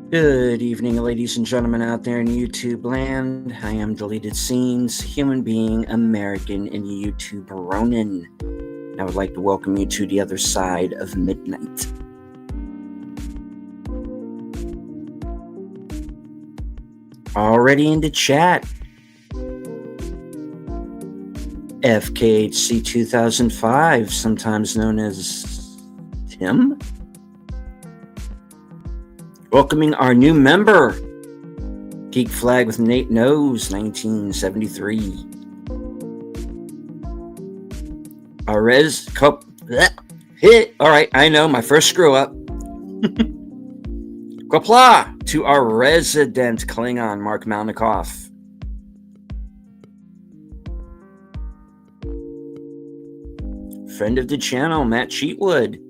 Good evening, ladies and gentlemen out there in YouTube land. I am Deleted Scenes, human being, American, and YouTube Ronin. I would like to welcome you to the other side of midnight. Already in the chat. FKHC 2005, sometimes known as Tim. Welcoming our new member, Geek Flag with Nate Knows, 1973. Arez Cup. Hit. All right, I know, my first screw up. Qapla' to our resident Klingon, Mark Malnikoff. Friend of the channel, Matt Cheatwood.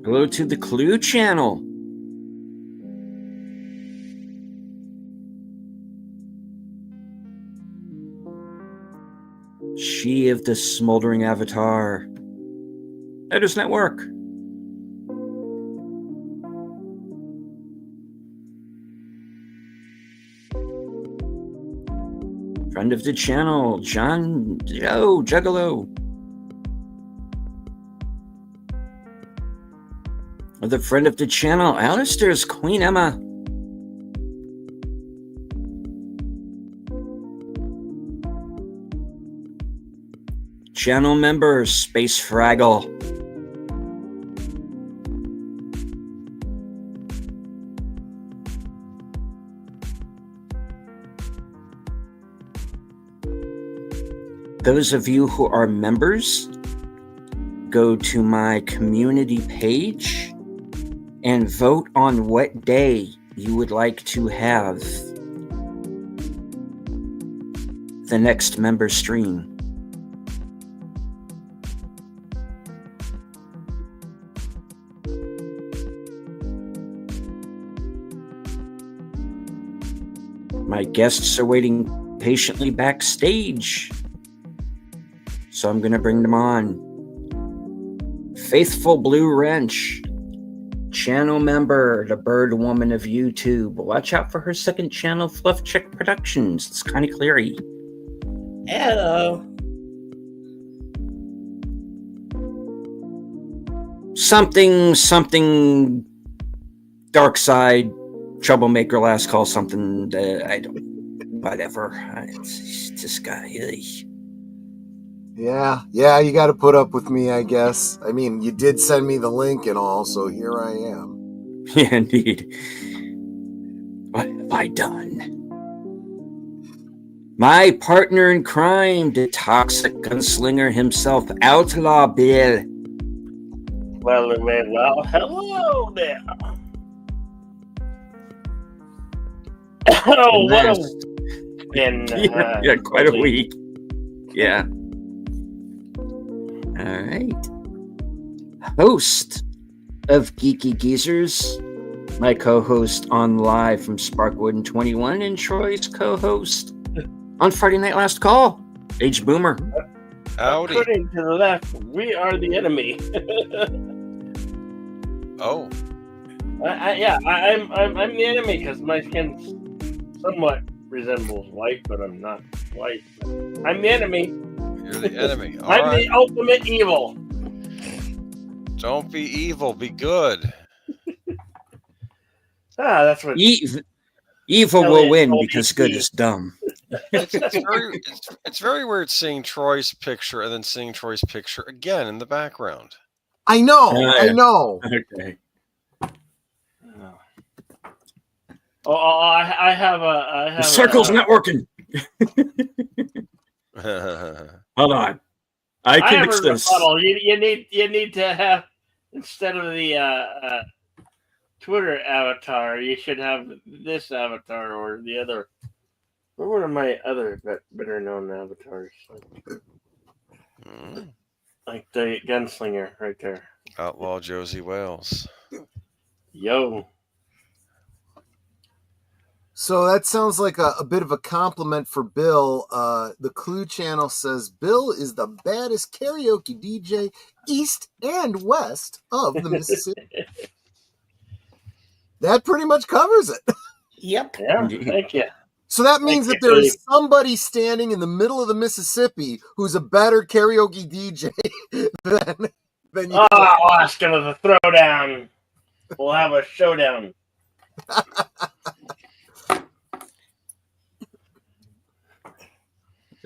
Hello to the Clue channel. She of the Smoldering Avatar. Editors Network. Friend of the channel, John Joe Juggalo. The friend of the channel, Alistair's Queen Emma. Channel member, Space Fraggle. Those of you who are members, go to my community page and vote on what day you would like to have the next member stream. My guests are waiting patiently backstage, so I'm going to bring them on. Faithful Blue Wrench, channel member, the Bird Woman of YouTube. Watch out for her second channel, Fluff Chick Productions. It's kind of cleary. Hello. Something dark side, troublemaker, last call, something that I don't, whatever. It's this guy. Yeah, you got to put up with me, I guess. I mean, you did send me the link and all, so here I am. Yeah, indeed. What have I done? My partner in crime, the toxic gunslinger himself, Outlaw Bill. Well, hello there. Oh, what a been yeah, quite a week. Yeah. All right. Host of Geeky Geezers, my co-host on live from Sparkwood and 21, and Troy's co-host on Friday Night Last Call, Age Boomer. Howdy. According to the left, we are the enemy. Oh. I'm the enemy because my skin somewhat resembles white, but I'm not white. I'm the enemy. You're the enemy. All I'm right. the ultimate evil. Don't be evil. Be good. That's what Evil will Elliot win told me because to good be. is dumb. It's very weird seeing Troy's picture and then seeing Troy's picture again in the background. I know. Yeah. I know. Okay. I have The circle's not working. Hold on. I can have fix a this. rebuttal. You need to have, instead of the Twitter avatar, you should have this avatar or the other. What were my other better known avatars? Like the gunslinger right there. Outlaw Josie Wales. Yo. So that sounds like a bit of a compliment for Bill. The Clue Channel says Bill is the baddest karaoke DJ east and west of the Mississippi. That pretty much covers it. Yep. Yeah, Indeed. thank you. So that means Thank that you, there is Dave. somebody standing in the middle of the Mississippi who's a better karaoke DJ than you. Oh, I'll ask him with a throwdown. We'll have a showdown.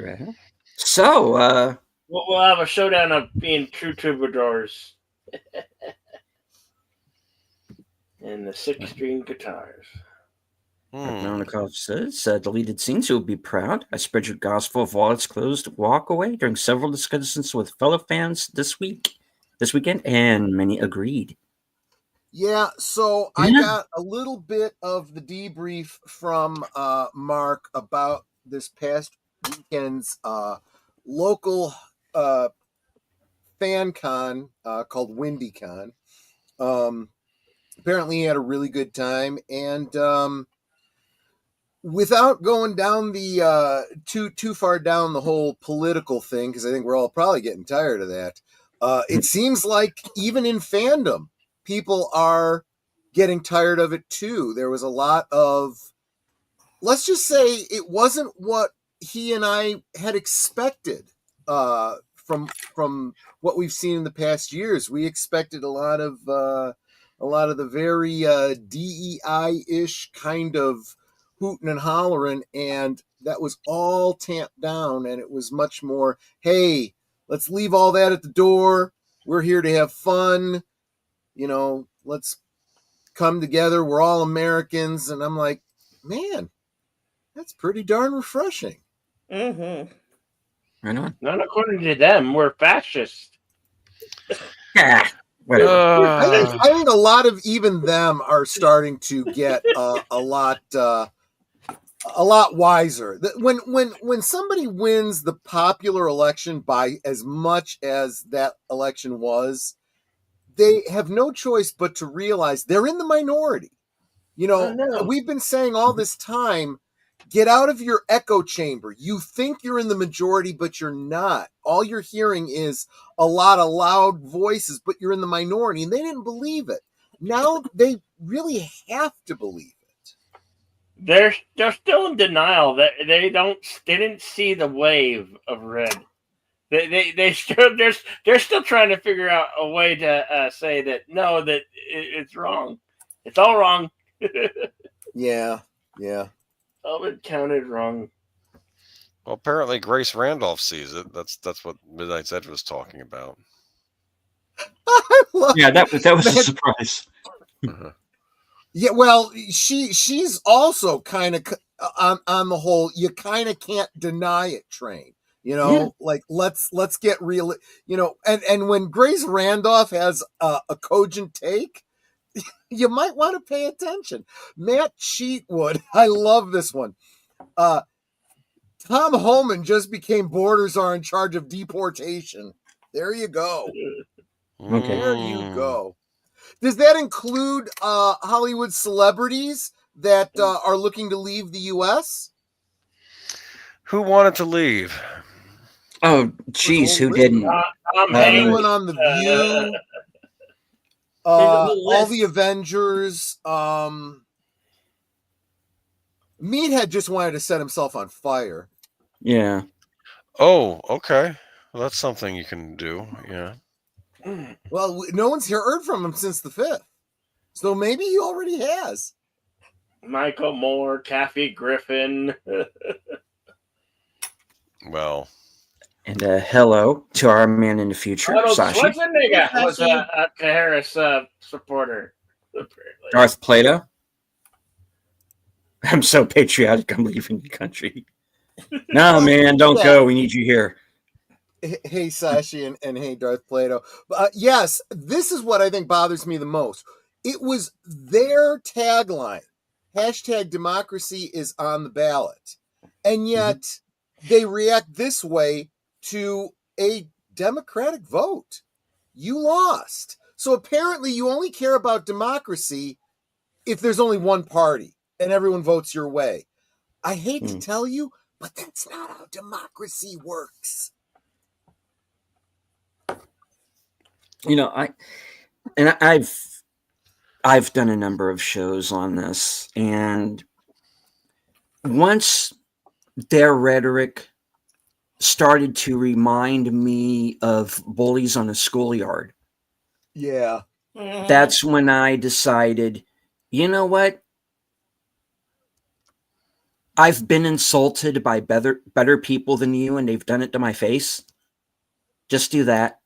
Right. So, We'll have a showdown of being true troubadours. And the 6-string guitars. Nonikov says, deleted scenes, you'll be proud. I spread your gospel of wallets closed walk away during several discussions with fellow fans this weekend, and many agreed. Yeah, so I Yeah. got a little bit of the debrief from Mark about this past weekend's local fan con called WindyCon. Apparently he had a really good time, and without going down the too far down the whole political thing, because I think we're all probably getting tired of that, it seems like even in fandom, people are getting tired of it too. There was a lot of, let's just say, it wasn't what he and I had expected from what we've seen in the past years. We expected a lot of the very DEI-ish kind of hooting and hollering, and that was all tamped down, and it was much more, hey, let's leave all that at the door. We're here to have fun. Let's come together. We're all Americans. And I'm like, man, that's pretty darn refreshing. Mm-hmm. Right on. Not according to them. We're fascist. Yeah, whatever. I think a lot of even them are starting to get a lot wiser. When somebody wins the popular election by as much as that election was, they have no choice but to realize they're in the minority. We've been saying all this time, get out of your echo chamber. You think you're in the majority, but you're not. All you're hearing is a lot of loud voices, but you're in the minority, and they didn't believe it. Now they really have to believe it. They're still in denial that they didn't see the wave of red. They're still trying to figure out a way to say that no, that it's wrong. It's all wrong. Yeah. All been counted wrong. Well, apparently Grace Randolph sees it. That's what Midnight's Edge was talking about. Yeah, that was a surprise. Uh-huh. Yeah, well, she's also kind of on the whole, you kind of can't deny it train. Like let's get real. And when Grace Randolph has a cogent take, you might want to pay attention. Matt Cheatwood, I love this one. Tom Homan just became Borders are in charge of deportation. There you go. Okay. There you go. Does that include Hollywood celebrities that are looking to leave the U.S.? Who wanted to leave? Oh, geez, who didn't? Tom Everyone Hanks. on The View. All the Avengers. Meathead just wanted to set himself on fire. Yeah. Oh, okay. Well, that's something you can do. Yeah. Well, no one's heard from him since the 5th. So maybe he already has. Michael Moore, Kathy Griffin. Well. And hello to our man in the future, Arnold Sashi. Schwarzenegger was a Harris supporter. Apparently. Darth Plato. I'm so patriotic, I'm leaving the country. No, man, don't go. We need you here. Hey, Sashi, and hey, Darth Plato. Yes, this is what I think bothers me the most. It was their tagline. #democracy is on the ballot. And yet they react this way to a Democratic vote. You lost. So apparently you only care about democracy if there's only one party. and everyone votes your way. I hate to Hmm. tell you, but that's not how democracy works. You know, I've done a number of shows on this, and once their rhetoric started to remind me of bullies on a schoolyard, Yeah. that's when I decided, you know what? I've been insulted by better people than you, and they've done it to my face. Just do that.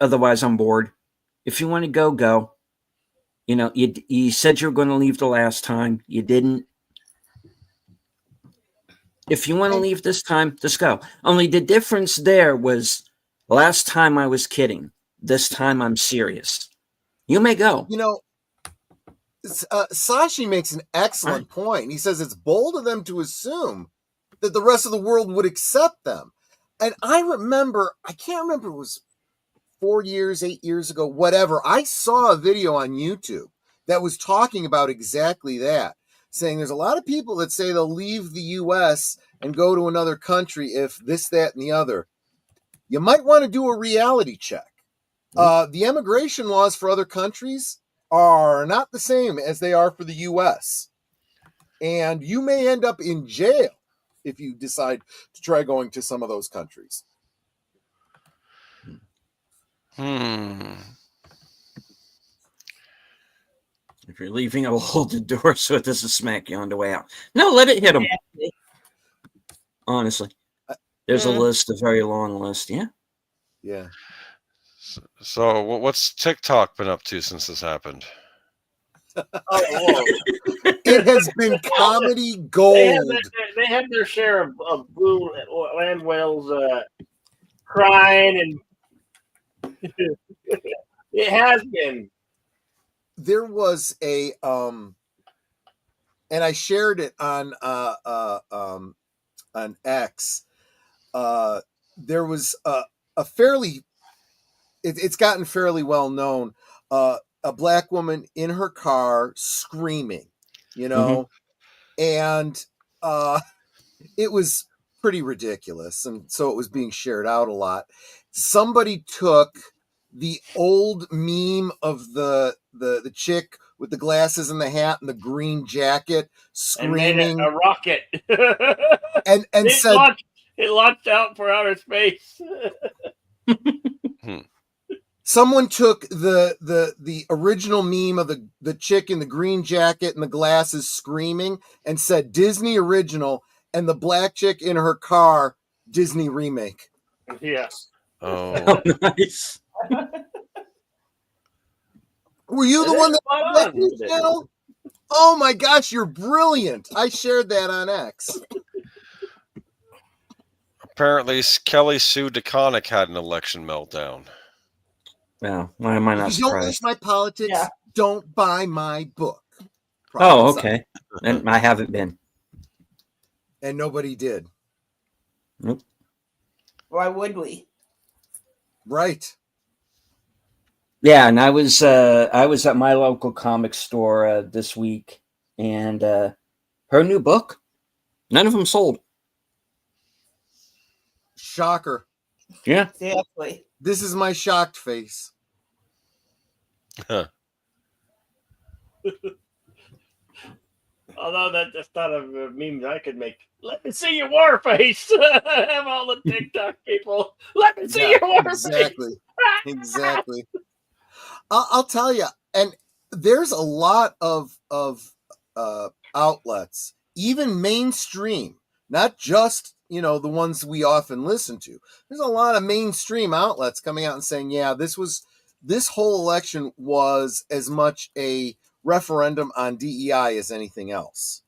Otherwise, I'm bored. If you want to go, go. You know, you said you were going to leave the last time. You didn't. If you want to leave this time, just go. Only the difference there was last time I was kidding. This time I'm serious. You may go. You know, Sashi makes an excellent point. He says it's bold of them to assume that the rest of the world would accept them. And I can't remember, it was 4 years, 8 years ago, whatever. I saw a video on YouTube that was talking about exactly that, saying there's a lot of people that say they'll leave the US and go to another country if this, that, and the other. You might want to do a reality check. The immigration laws for other countries are not the same as they are for the US. And you may end up in jail if you decide to try going to some of those countries. If you're leaving, I will hold the door so it doesn't smack you on the way out. No, let it hit them. Honestly, there's a list, a very long list. Yeah. Yeah. So what's TikTok been up to since this happened? It has been comedy gold. They have their share of blue land whales crying, and it has been. There was a and I shared it on X. There was a fairly it's gotten fairly well known, a black woman in her car screaming, you know, and it was pretty ridiculous, and so it was being shared out a lot. Somebody took the old meme of the chick with the glasses and the hat and the green jacket screaming, and made a rocket, and it launched out for outer space. Someone took the original meme of the chick in the green jacket and the glasses screaming and said Disney original, and the black chick in her car Disney remake. Yeah. Oh, nice. Were you the one that did this channel? Oh my gosh, you're brilliant. I shared that on X. apparently Kelly Sue DeConnick had an election meltdown. Well, why am I not If you don't like surprised? my politics, don't buy my book. Oh, okay. And I haven't been. And nobody did. Nope. Why would we? Right. Yeah, and I was at my local comic store this week, and her new book, none of them sold. Shocker. Yeah. Exactly. This is my shocked face. Although that's not a meme that I could make. Let me see your war face. Have all the TikTok people. Let me see your war face. Exactly. I'll tell you, and there's a lot of outlets, even mainstream, not just the ones we often listen to. There's a lot of mainstream outlets coming out and saying, yeah, this whole election was as much a referendum on DEI as anything else.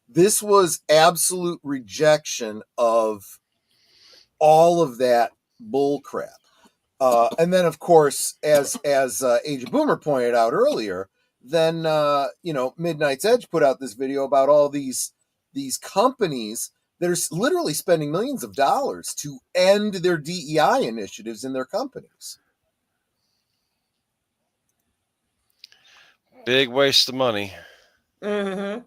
This was absolute rejection of all of that bull crap. And then, of course, as Age of Boomer pointed out earlier, then Midnight's Edge put out this video about all these companies that are literally spending millions of dollars to end their DEI initiatives in their companies. Big waste of money. Mm-hmm.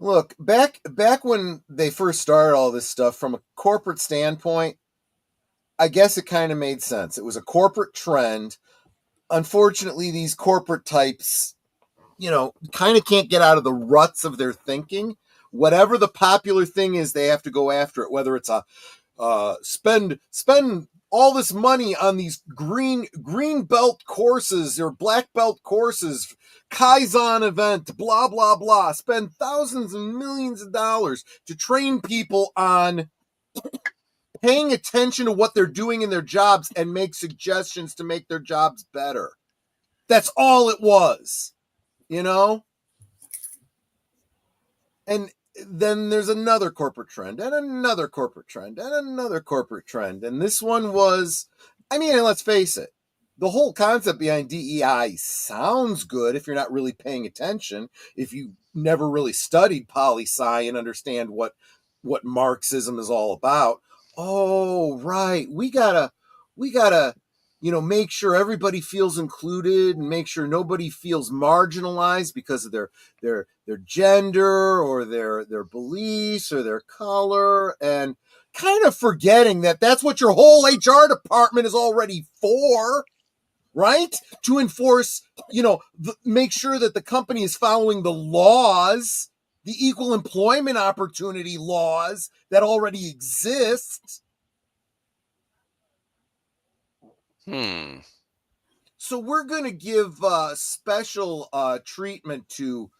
Look, back when they first started all this stuff from a corporate standpoint, I guess it kind of made sense. It was a corporate trend. Unfortunately, these corporate types, kind of can't get out of the ruts of their thinking. Whatever the popular thing is, they have to go after it, whether it's a spend all this money on these green belt courses or black belt courses, Kaizen event, blah, blah, blah. Spend thousands and millions of dollars to train people on paying attention to what they're doing in their jobs and make suggestions to make their jobs better. That's all it was, And then there's another corporate trend and another corporate trend and another corporate trend. And this one was, let's face it, the whole concept behind DEI sounds good if you're not really paying attention, if you never really studied poli-sci and understand what Marxism is all about. Oh, right. We gotta, make sure everybody feels included and make sure nobody feels marginalized because of their gender or their beliefs or their color, and kind of forgetting that that's what your whole HR department is already for, right? To enforce, make sure that the company is following the laws, the equal employment opportunity laws that already exist. So we're going to give special treatment to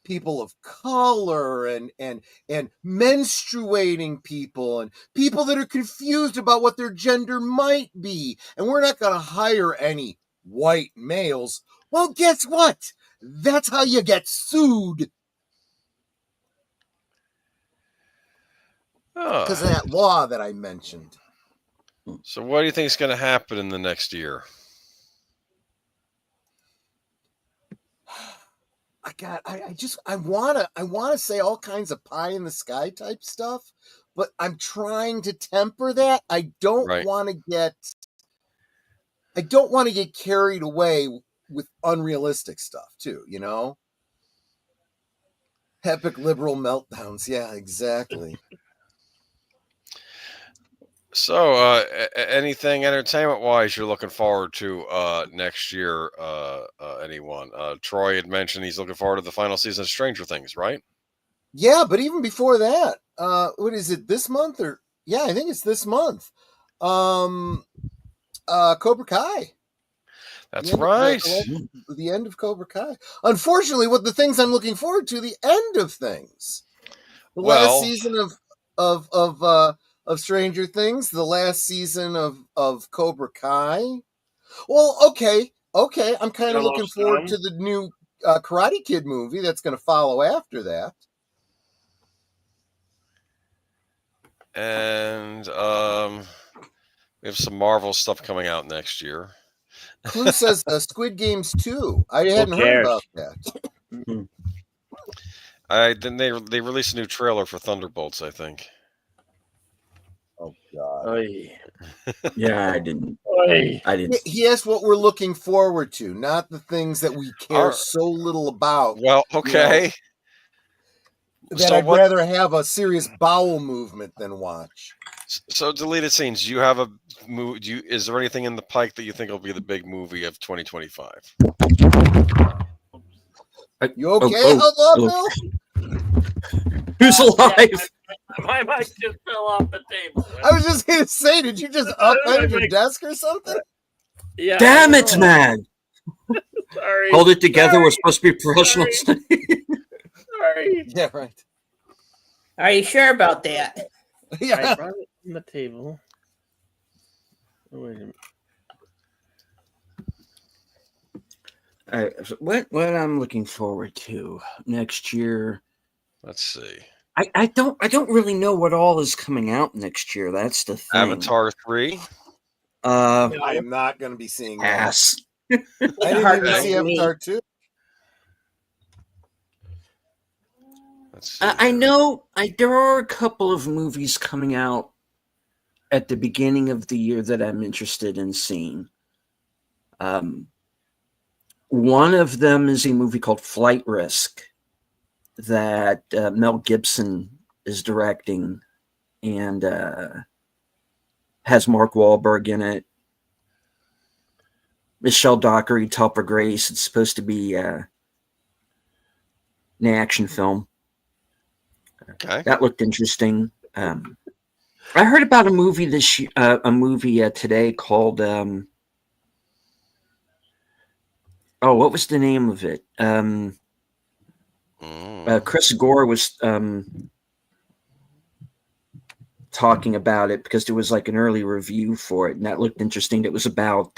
people of color and menstruating people and people that are confused about what their gender might be. And we're not going to hire any white males. Well, guess what? That's how you get sued. Because of that law that I mentioned. So what do you think is going to happen in the next year? I want to say all kinds of pie in the sky type stuff, but I'm trying to temper that. I don't want to get carried away with unrealistic stuff too, Epic liberal meltdowns. Yeah, exactly. So, anything entertainment-wise you're looking forward to next year? Anyone? Troy had mentioned he's looking forward to the final season of Stranger Things, right? Yeah, but even before that, what is it? This month or yeah, I think it's this month. Cobra Kai. That's right. The end of Cobra Kai. Unfortunately, what the things I'm looking forward to, the end of things. The last season of Stranger Things, the last season of Cobra Kai. Well, okay. I'm kind of looking forward to the new Karate Kid movie that's going to follow after that. And we have some Marvel stuff coming out next year. Clue says Squid Games 2. I hadn't heard about that. Then they released a new trailer for Thunderbolts, I think. Oh God! Oy. Yeah, I didn't. He asked what we're looking forward to, not the things that we care so little about. Well, okay. That I'd rather have a serious bowel movement than watch. So, deleted scenes. Do you have a movie? Is there anything in the pike that you think will be the big movie of 2025? You okay? Hello, Bill? Who's alive? My mic just fell off the table. I was just going to say, did you just upend your desk or something? Yeah. Damn it, man. Sorry. Hold it together. Sorry. We're supposed to be professionals. Sorry. Yeah, right. Are you sure about that? Yeah. I brought it on the table. Oh, wait a minute. All right, so what I'm looking forward to next year. Let's see. I don't really know what all is coming out next year. That's the thing. Avatar 3. I am not going to be seeing ass. That. I didn't even see Avatar 2. I know there are a couple of movies coming out at the beginning of the year that I'm interested in seeing. One of them is a movie called Flight Risk that Mel Gibson is directing, and has Mark Wahlberg in it, Michelle Dockery, Topper Grace. It's supposed to be an action film. Okay. That looked interesting. I heard about a movie today called what was the name of it? Chris Gore was talking about it because there was like an early review for it, and that looked interesting. It was about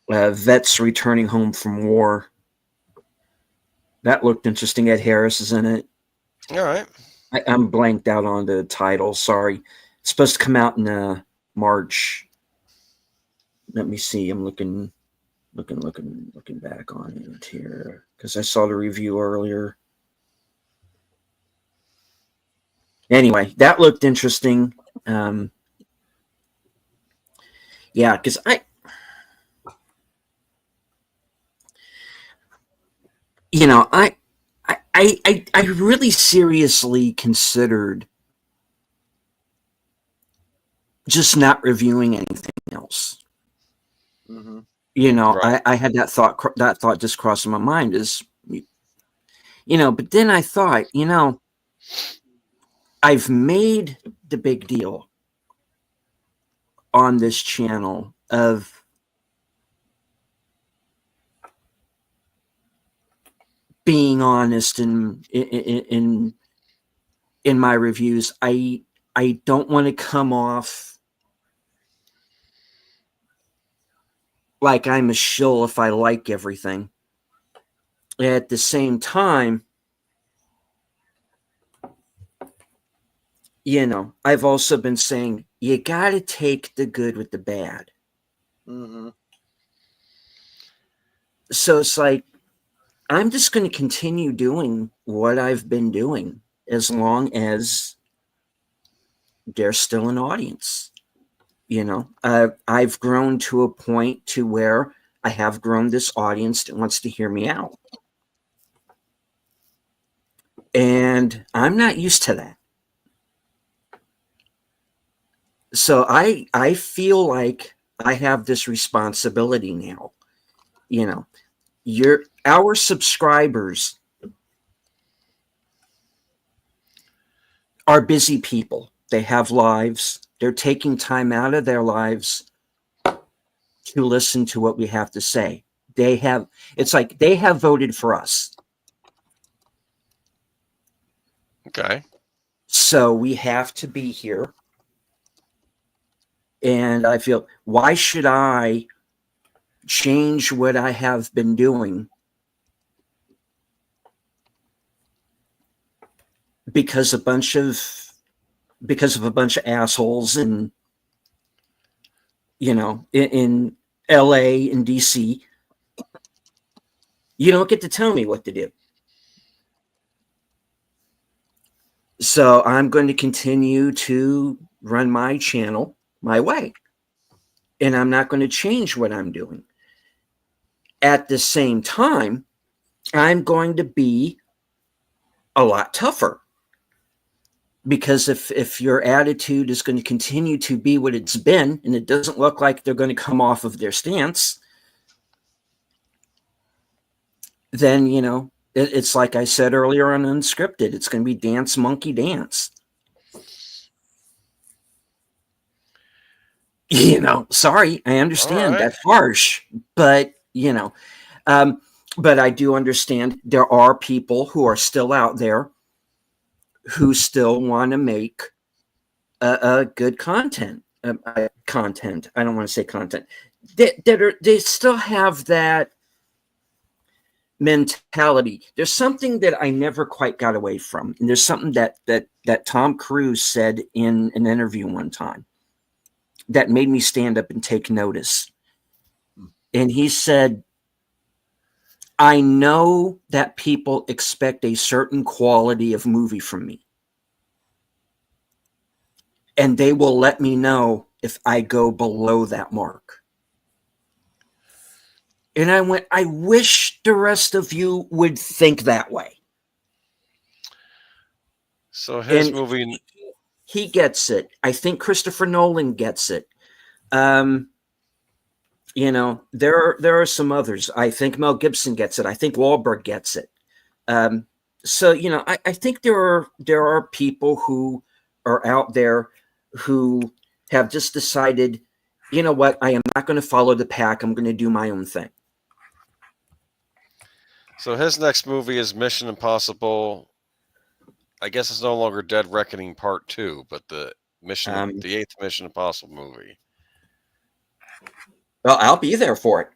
vets returning home from war. That looked interesting. Ed Harris is in it. All right. I'm blanked out on the title. Sorry. It's supposed to come out in March. Let me see. I'm looking back on it here because I saw the review earlier. Anyway, that looked interesting. Yeah, because I really seriously considered just not reviewing anything else. Mm-hmm. Right. I had that thought just crossing my mind is, but then I thought, I've made the big deal on this channel of being honest in my reviews. I don't want to come off like I'm a shill if I like everything. At the same time, I've also been saying you got to take the good with the bad. Mm-hmm. So it's like, I'm just going to continue doing what I've been doing as long as there's still an audience. I've grown to a point to where I have grown this audience that wants to hear me out. And I'm not used to that. So I feel like I have this responsibility now. Our subscribers are busy people. They have lives. They're taking time out of their lives to listen to what we have to say. It's like they have voted for us. Okay. So we have to be here. And I feel, why should I change what I have been doing because of a bunch of assholes in LA and DC? You don't get to tell me what to do. So I'm going to continue to run my channel my way. And I'm not going to change what I'm doing. At the same time, I'm going to be a lot tougher. Because if your attitude is going to continue to be what it's been, and it doesn't look like they're going to come off of their stance, then, it's like I said earlier on Unscripted, it's going to be dance, monkey, dance. Sorry, I understand that's harsh, but, but I do understand there are people who are still out there who still want to make a good content. Content. I don't want to say content. They still have that mentality. There's something that I never quite got away from, and there's something that Tom Cruise said in an interview one time that made me stand up and take notice. And he said, I know that people expect a certain quality of movie from me. And they will let me know if I go below that mark. And I went, I wish the rest of you would think that way. So his And movie, he gets it. I think Christopher Nolan gets it. There are some others. I think Mel Gibson gets it. I think Wahlberg gets it. So I think there are people who are out there who have just decided, you know what, I am not going to follow the pack. I'm going to do my own thing. so his next movie is Mission Impossible. I guess it's no longer Dead Reckoning Part 2, but the 8th Mission Impossible movie. Well, I'll be there for it.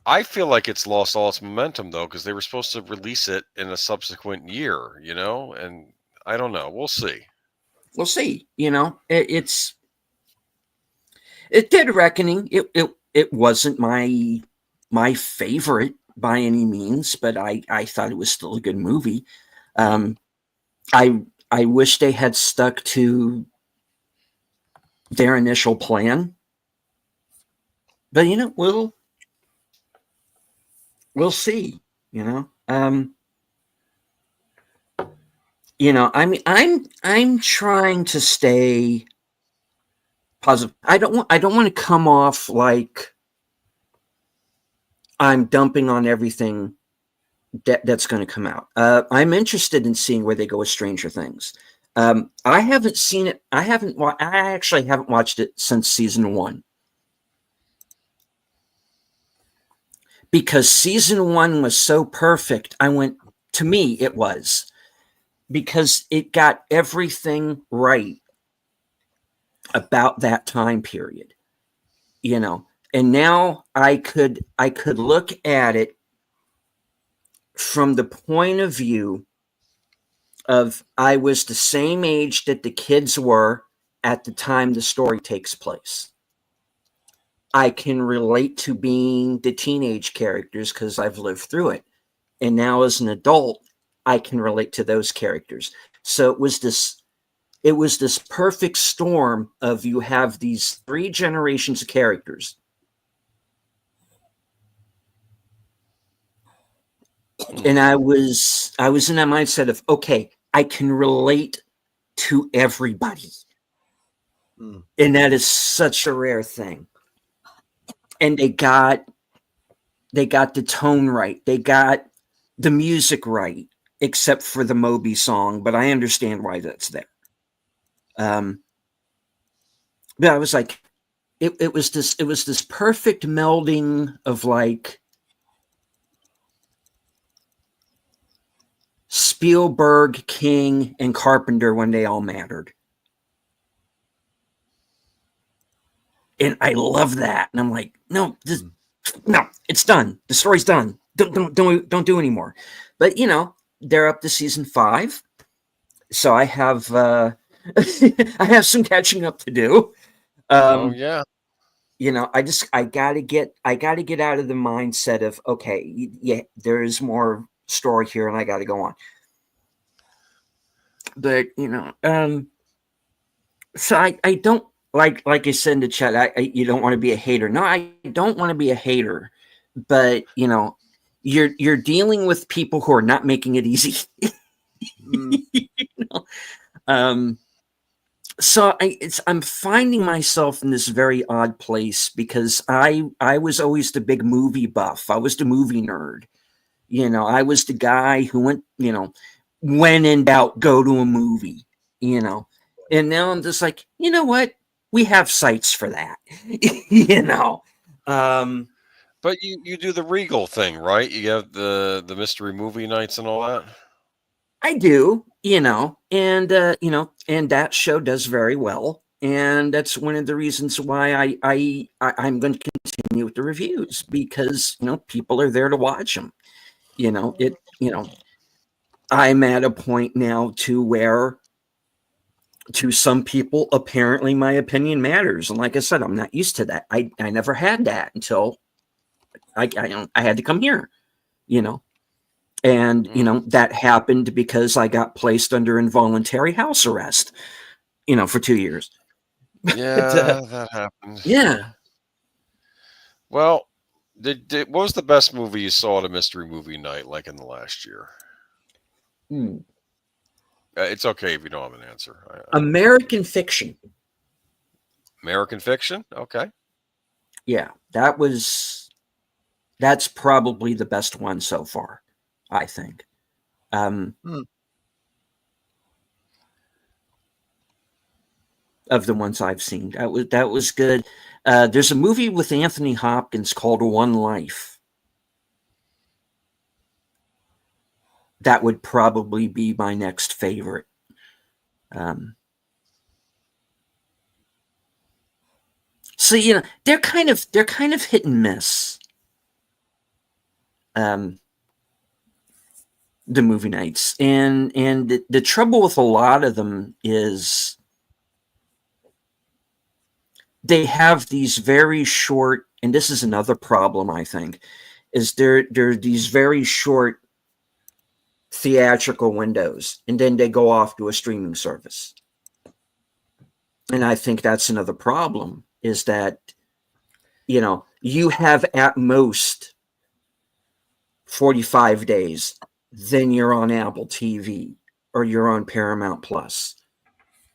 I feel like it's lost all its momentum, though, because they were supposed to release it in a subsequent year, and I don't know. We'll see. We'll see. It's Dead Reckoning. It wasn't my favorite by any means, but I thought it was still a good movie. I wish they had stuck to their initial plan, but we'll see. I'm trying to stay positive. I don't want to come off like I'm dumping on everything that's going to come out. I'm interested in seeing where they go with Stranger Things. I haven't seen it. I actually haven't watched it since season 1. Because season 1 was so perfect. To me, it was. Because it got everything right about that time period. And now I could look at it from the point of view of I was the same age that the kids were at the time the story takes place. I can relate to being the teenage characters because I've lived through it. And now as an adult, I can relate to those characters. So it was this perfect storm of you have these 3 generations of characters. And I was in that mindset of, okay, I can relate to everybody. And that is such a rare thing. And they got the tone right. They got the music right, except for the Moby song, but I understand why that's there. But I was like, it was this perfect melding of like Spielberg, King, and Carpenter when they all mattered. And I love that. And I'm like, no, it's done. The story's done. Don't do anymore. But they're up to season 5. So I have I have some catching up to do. Yeah. I gotta get out of the mindset of, okay, yeah, there is more story here and I gotta go on. But so I don't like I said in the chat, you don't want to be a hater. No, I don't want to be a hater, but you're dealing with people who are not making it easy. So I'm finding myself in this very odd place because I was always the big movie buff. I was the movie nerd. I was the guy who went, when in doubt, go to a movie, and now I'm just like, you know what? We have sites for that, But you do the Regal thing, right? You have the mystery movie nights and all that. I do, and and that show does very well, and that's one of the reasons why I'm going to continue with the reviews because people are there to watch them. I'm at a point now to where, to some people, apparently my opinion matters, and like I said, I'm not used to that. I never had that until I had to come here, and that happened because I got placed under involuntary house arrest, for 2 years. Yeah, that happened. Yeah. Well, What was the best movie you saw at a mystery movie night, like in the last year? It's okay if you don't have an answer. American Fiction. American Fiction? Okay. Yeah, that's probably the best one so far, I think. Of the ones I've seen, that was good. There's a movie with Anthony Hopkins called One Life. That would probably be my next favorite. So they're kind of hit and miss. The movie nights, and the trouble with a lot of them is they have these very short, and this is another problem, I think, is there are these very short theatrical windows, and then they go off to a streaming service. And I think that's another problem, is that, you have at most 45 days, then you're on Apple TV or you're on Paramount Plus,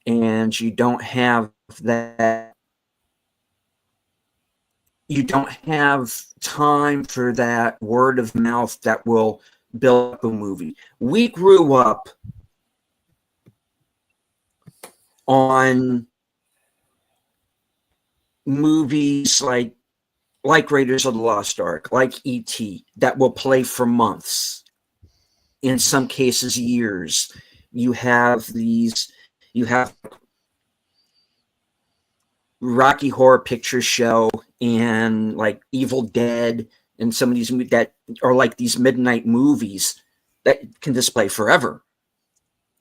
and you don't have that. You don't have time for that word of mouth that will build up a movie. We grew up on movies like Raiders of the Lost Ark, like E.T., that will play for months, in some cases years. You have Rocky Horror Picture Show and like Evil Dead and some of these that are like these midnight movies that can display forever.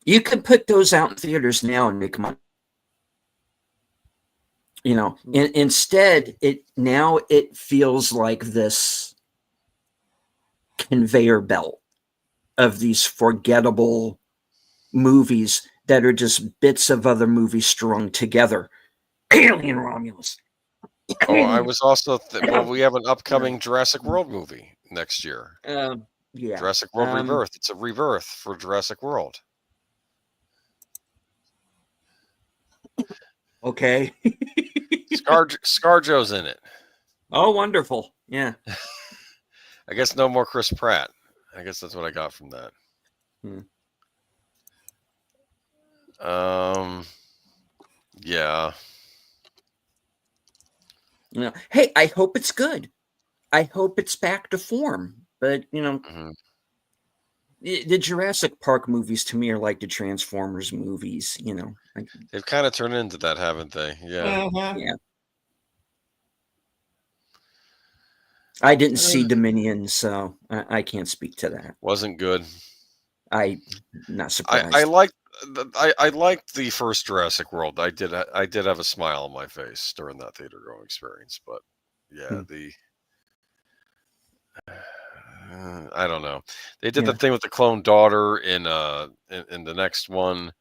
You can put those out in theaters now and make money. Instead, it feels like this conveyor belt of these forgettable movies that are just bits of other movies strung together. Alien Romulus. Oh, I was also we have an upcoming Jurassic World movie next year. Yeah, Jurassic World Rebirth. It's a rebirth for Jurassic World. Okay. ScarJo's in it. Oh, wonderful. Yeah. I guess no more Chris Pratt. I guess that's what I got from that. Yeah. Hey, I hope it's good. I hope it's back to form. But, the Jurassic Park movies to me are like the Transformers movies, They've kind of turned into that, haven't they? Yeah. Yeah. I didn't see Dominion, so I can't speak to that. Wasn't good. I'm not surprised. I liked the first Jurassic World. I did have a smile on my face during that theater going experience, but yeah, I don't know. They did the thing with the clone daughter in the next one,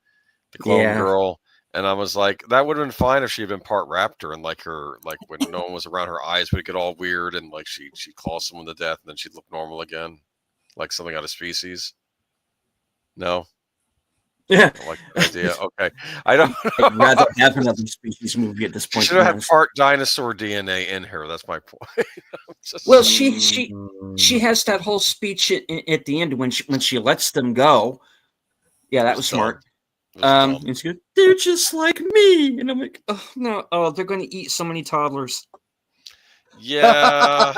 the clone girl, and I was like, that would have been fine if she had been part raptor and like when no one was around, her eyes would get all weird and like she claws someone to death and then she'd look normal again, like something out of Species. No. Yeah, I like the idea. Okay, I don't. I'd rather have another Species movie at this point. She should have had part dinosaur DNA in her. That's my point. Well, she has that whole speech at the end when she lets them go. Yeah, that was smart. It's good. They're just like me, and I'm like, oh no, they're going to eat so many toddlers. Yeah.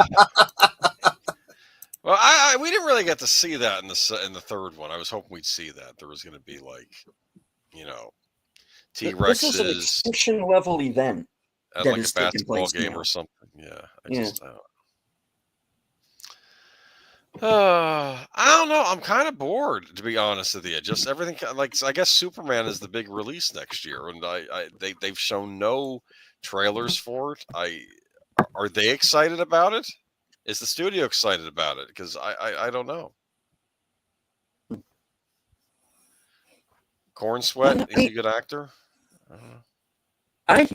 Well, we didn't really get to see that in the third one. I was hoping we'd see that. There was going to be like, T-Rexes. This is an extinction level event. At like a basketball game or something. Yeah. I don't know. I'm kind of bored, to be honest with you. Just everything, like, I guess Superman is the big release next year, and they've shown no trailers for it. Are they excited about it? Is the studio excited about it? Because I don't know. Corn Sweat, is he a good actor? I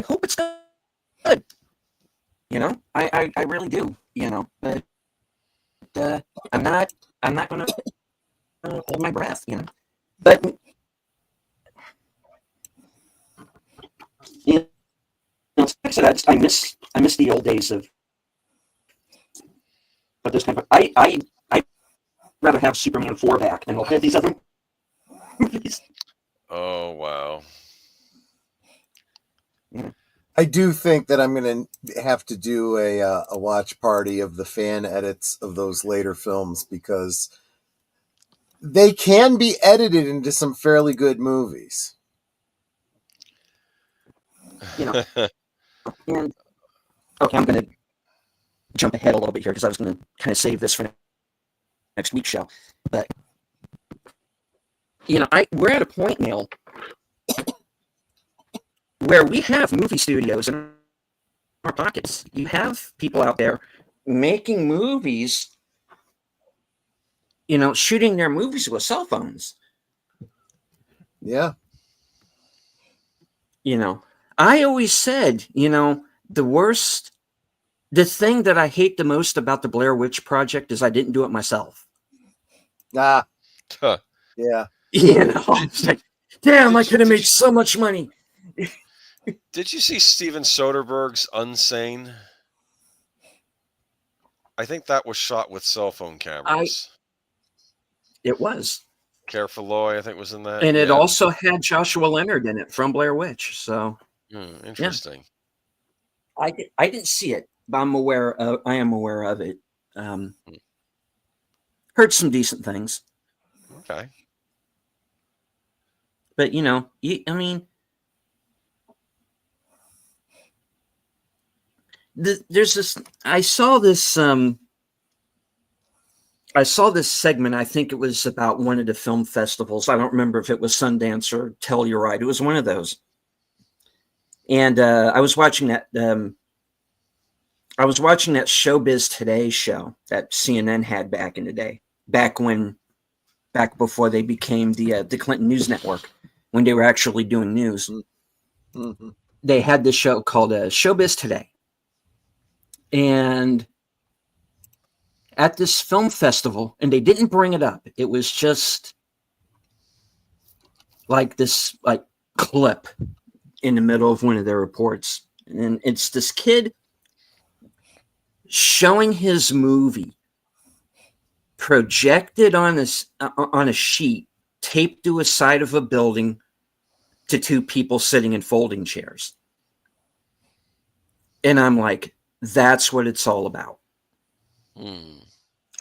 hope it's good. I really do. But I'm not going to hold my breath, But like I said, I miss the old days of this kind of. I'd rather have Superman 4 back than look at these other movies. Oh wow. Yeah. I do think that I'm going to have to do a watch party of the fan edits of those later films, because they can be edited into some fairly good movies. And okay, I'm going to jump ahead a little bit here because I was going to kind of save this for next week's show. But we're at a point now where we have movie studios in our pockets. You have people out there making movies, shooting their movies with cell phones. Yeah. I always said, the thing that I hate the most about the Blair Witch Project is I didn't do it myself. Ah. Huh. Yeah. It's like, damn, I could have made so much money. Did you see Steven Soderbergh's Unsane? I think that was shot with cell phone cameras. It was. Careful, I think, was in that. And it also had Joshua Leonard in it from Blair Witch. So interesting. Yeah. I didn't see it, but I am aware of it. Heard some decent things. Okay. But there's this. I saw this segment. I think it was about one of the film festivals. I don't remember if it was Sundance or Telluride. It was one of those. And I was watching that. I was watching that Showbiz Today show that CNN had back in the day, back before they became the Clinton News Network, when they were actually doing news. Mm-hmm. They had this show called Showbiz Today. And at this film festival, and they didn't bring it up. It was just like this clip in the middle of one of their reports. And it's this kid showing his movie projected on a sheet taped to a side of a building to two people sitting in folding chairs. And I'm like, that's what it's all about.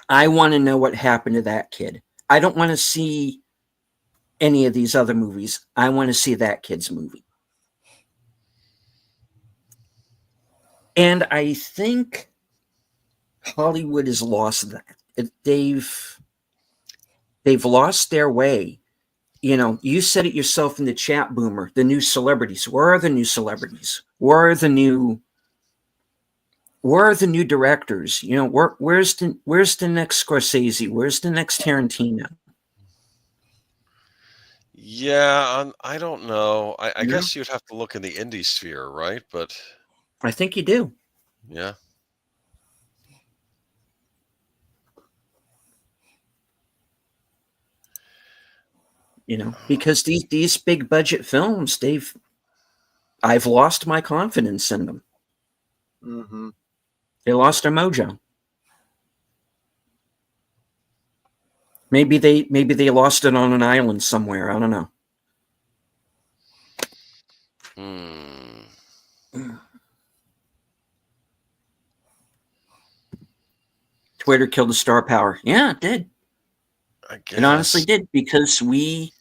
I want to know what happened to that kid. I don't want to see any of these other movies. I want to see that kid's movie. And I think Hollywood has lost that. They've lost their way. You said it yourself in the chat, Boomer. The new celebrities. Where are the new celebrities? Where are the new directors? Where's the next Scorsese? Where's the next Tarantino? Yeah, I don't know. I guess you'd have to look in the indie sphere, right? But I think you do. Yeah. Because these big budget films, I've lost my confidence in them. Mm-hmm. They lost their mojo. Maybe they lost it on an island somewhere. I don't know. Twitter killed the star power. Yeah, it did. I guess. It honestly did, because we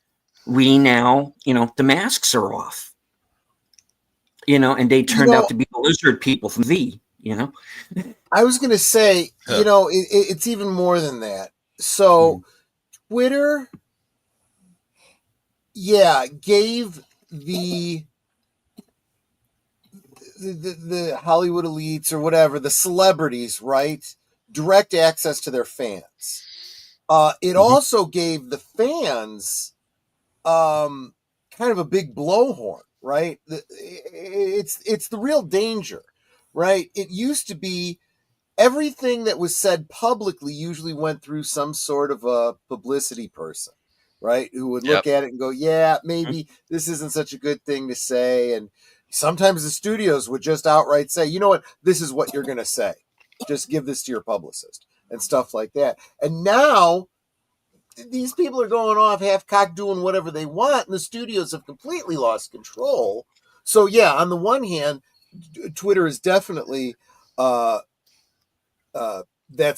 now, the masks are off. And they turned out to be the lizard people from V, I was going to say, it's even more than that. So Twitter, gave the Hollywood elites or whatever, the celebrities, right, direct access to their fans. It also gave the fans kind of a big blowhorn, right? It's the real danger, right? It used to be everything that was said publicly usually went through some sort of a publicity person, right? Who would look at it and go, yeah, maybe this isn't such a good thing to say. And sometimes the studios would just outright say, you know what, this is what you're going to say. Just give this to your publicist and stuff like that. And now these people are going off half-cocked doing whatever they want, and the studios have completely lost control. So, yeah, on the one hand, Twitter is definitely that's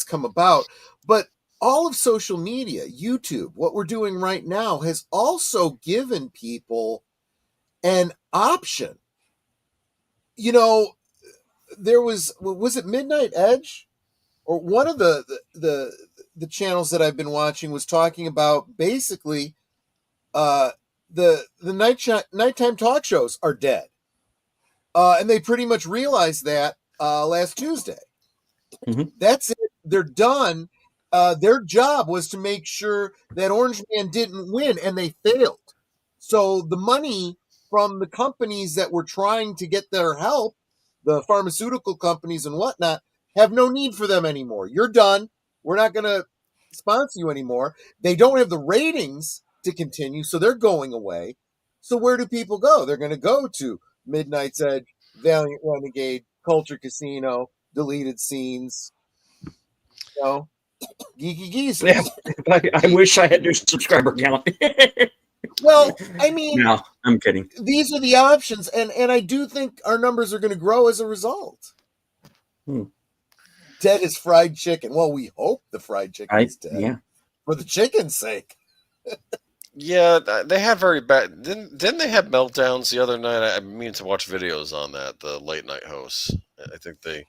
come about. But all of social media, YouTube, what we're doing right now has also given people an option. You know, there was it Midnight Edge? Or one of the channels that I've been watching was talking about basically the nighttime talk shows are dead. And they pretty much realized that last Tuesday. Mm-hmm. That's it. They're done. Their job was to make sure that Orange Man didn't win, and they failed. So the money from the companies that were trying to get their help, the pharmaceutical companies and whatnot, have no need for them anymore. You're done. We're not going to sponsor you anymore. They don't have the ratings to continue, so they're going away. So where do people go? They're going to go to Midnight's Edge, Valiant Renegade, Culture Casino, Deleted Scenes, you know, Geeky Geese. Yeah, I wish I had their subscriber count. Well, I mean, no, I'm kidding. These are the options, and I do think our numbers are going to grow as a result. Dead is fried chicken. Well, we hope the fried chicken is dead. Yeah. For the chicken's sake. Yeah, they have very bad. Didn't they have meltdowns the other night? I mean to watch videos on that. The late night hosts. I think they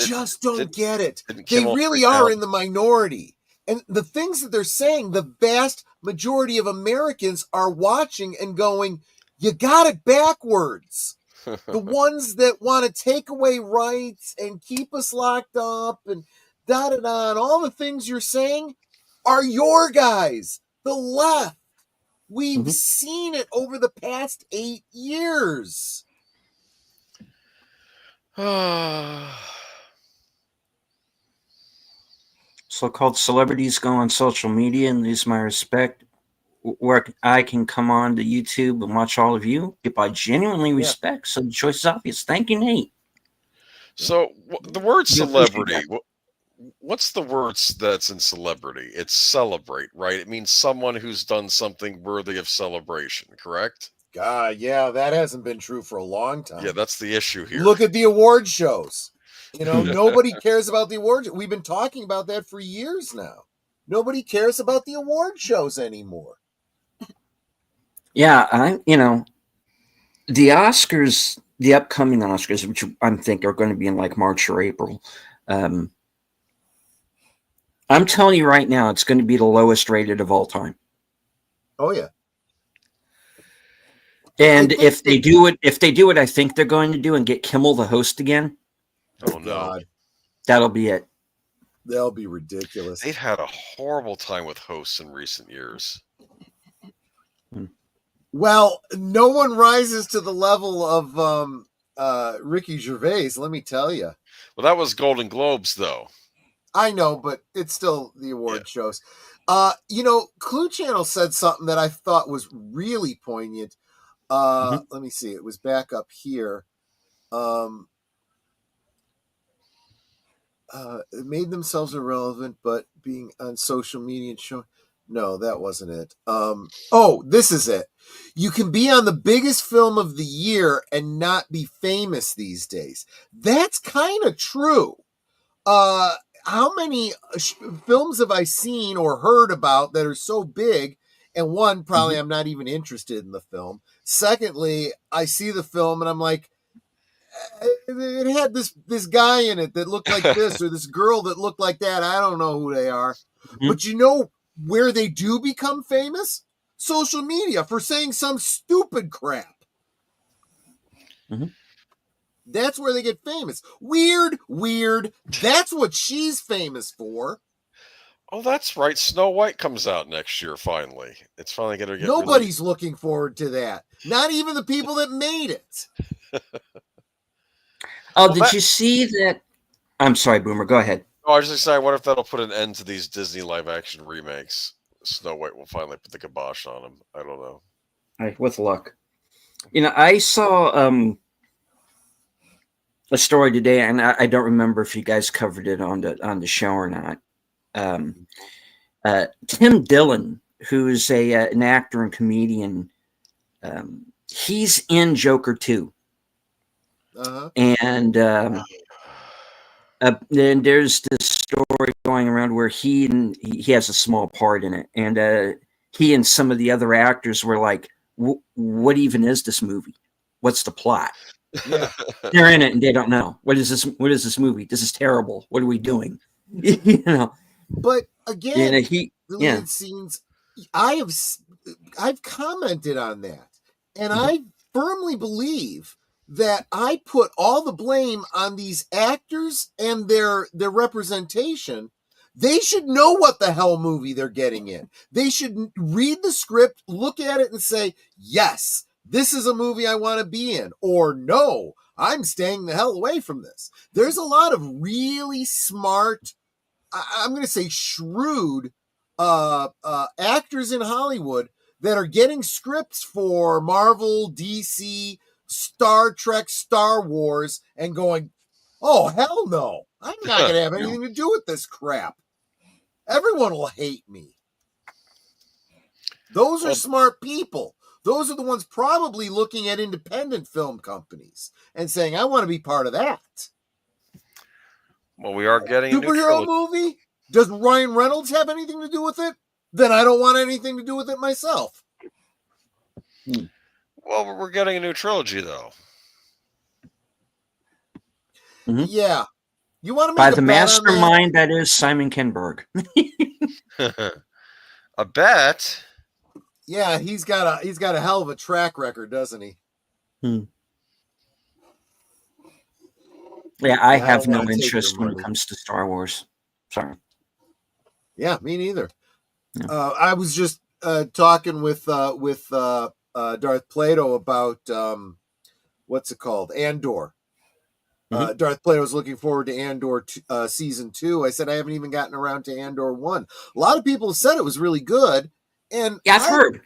just don't get it. They really are in the minority. And the things that they're saying, the vast majority of Americans are watching and going, you got it backwards. The ones that want to take away rights and keep us locked up and da-da-da, and all the things you're saying are your guys, the left. We've seen it over the past 8 years. So-called celebrities go on social media and lose my respect, where I can come on to YouTube and watch all of you, if I genuinely respect. So the choice is obvious. Thank you, Nate. So the word celebrity, what's the word that's in celebrity? It's celebrate, right? It means someone who's done something worthy of celebration, correct? Yeah, that hasn't been true for a long time. Yeah, that's the issue here. Look at the award shows. You know, nobody cares about the awards. We've been talking about that for years now. Nobody cares about the award shows anymore. Yeah, the Oscars, the upcoming Oscars, which I think are going to be in like March or April. I'm telling you right now, it's going to be the lowest rated of all time. Oh yeah. And if they do what I think they're going to do and get Kimmel the host again, oh no, that'll be it. That'll be ridiculous. They've had a horrible time with hosts in recent years. Well, no one rises to the level of Ricky Gervais, let me tell you. Well, that was Golden Globes, though. I know, but it's still the award shows. Clue Channel said something that I thought was really poignant. Let me see. It was back up here. It made themselves irrelevant, but being on social media and showing. No, that wasn't it. This is it. You can be on the biggest film of the year and not be famous these days. That's kind of true. How many films have I seen or heard about that are so big? And one, probably I'm not even interested in the film. Secondly, I see the film and I'm like, it had this guy in it that looked like this or this girl that looked like that. I don't know who they are. But you know where they do become famous? Social media, for saying some stupid crap. That's where they get famous. Weird. That's what she's famous for. Oh, that's right. Snow White comes out next year, finally. It's finally going to get Nobody's looking forward to that. Not even the people that made it. Did you see that I'm sorry, Boomer. Go ahead. Oh, I was just saying, I wonder if that'll put an end to these Disney live-action remakes. Snow White will finally put the kibosh on them. I don't know. With luck. I saw a story today, and I don't remember if you guys covered it on the show or not. Tim Dillon, who's an actor and comedian, he's in Joker 2. Uh-huh. And then there's this story going around where he has a small part in it, and he and some of the other actors were like, "What even is this movie? What's the plot?" Yeah. They're in it and they don't know. What is this? What is this movie? This is terrible. What are we doing? But again, the deleted scenes. I've commented on that, and I firmly believe that I put all the blame on these actors and their representation. They should know what the hell movie they're getting in. They should read the script, look at it, and say, yes, this is a movie I want to be in, or no, I'm staying the hell away from this. There's a lot of really smart, I'm going to say shrewd actors in Hollywood that are getting scripts for Marvel, DC, Star Trek, Star Wars, and going, oh, hell no. I'm not going to have anything to do with this crap. Everyone will hate me. Those are smart people. Those are the ones probably looking at independent film companies and saying, I want to be part of that. Well, we are getting a new superhero movie? Does Ryan Reynolds have anything to do with it? Then I don't want anything to do with it myself. Well, we're getting a new trilogy, though. Mm-hmm. Yeah. You want to make by the mastermind that is Simon Kinberg. A bet? Yeah, he's got a hell of a track record, doesn't he? Yeah, I have no interest when it comes to Star Wars. Sorry. Yeah, me neither. Yeah. I was just talking with Darth Plato about what's it called? Andor. Darth Plato was looking forward to Andor season 2. I said I haven't even gotten around to Andor 1. A lot of people said it was really good, and yeah, I've heard.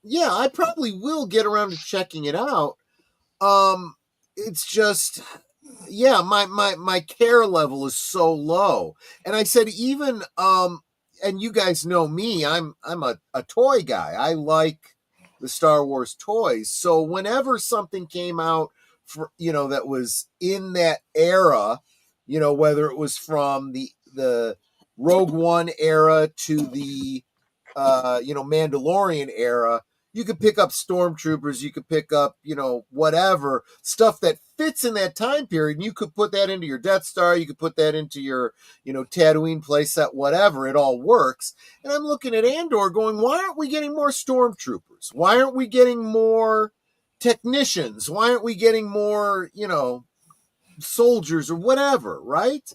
Yeah, I probably will get around to checking it out. It's just, yeah, my care level is so low, and I said even and you guys know me, I'm a toy guy. I like the Star Wars toys, so whenever something came out for, that was in that era, whether it was from the Rogue One era to the Mandalorian era, you could pick up stormtroopers, you could pick up, whatever stuff that fits in that time period, and you could put that into your Death Star, you could put that into your, Tatooine playset, whatever, it all works. And I'm looking at Andor going, why aren't we getting more stormtroopers? Why aren't we getting more technicians? Why aren't we getting more, soldiers or whatever, right?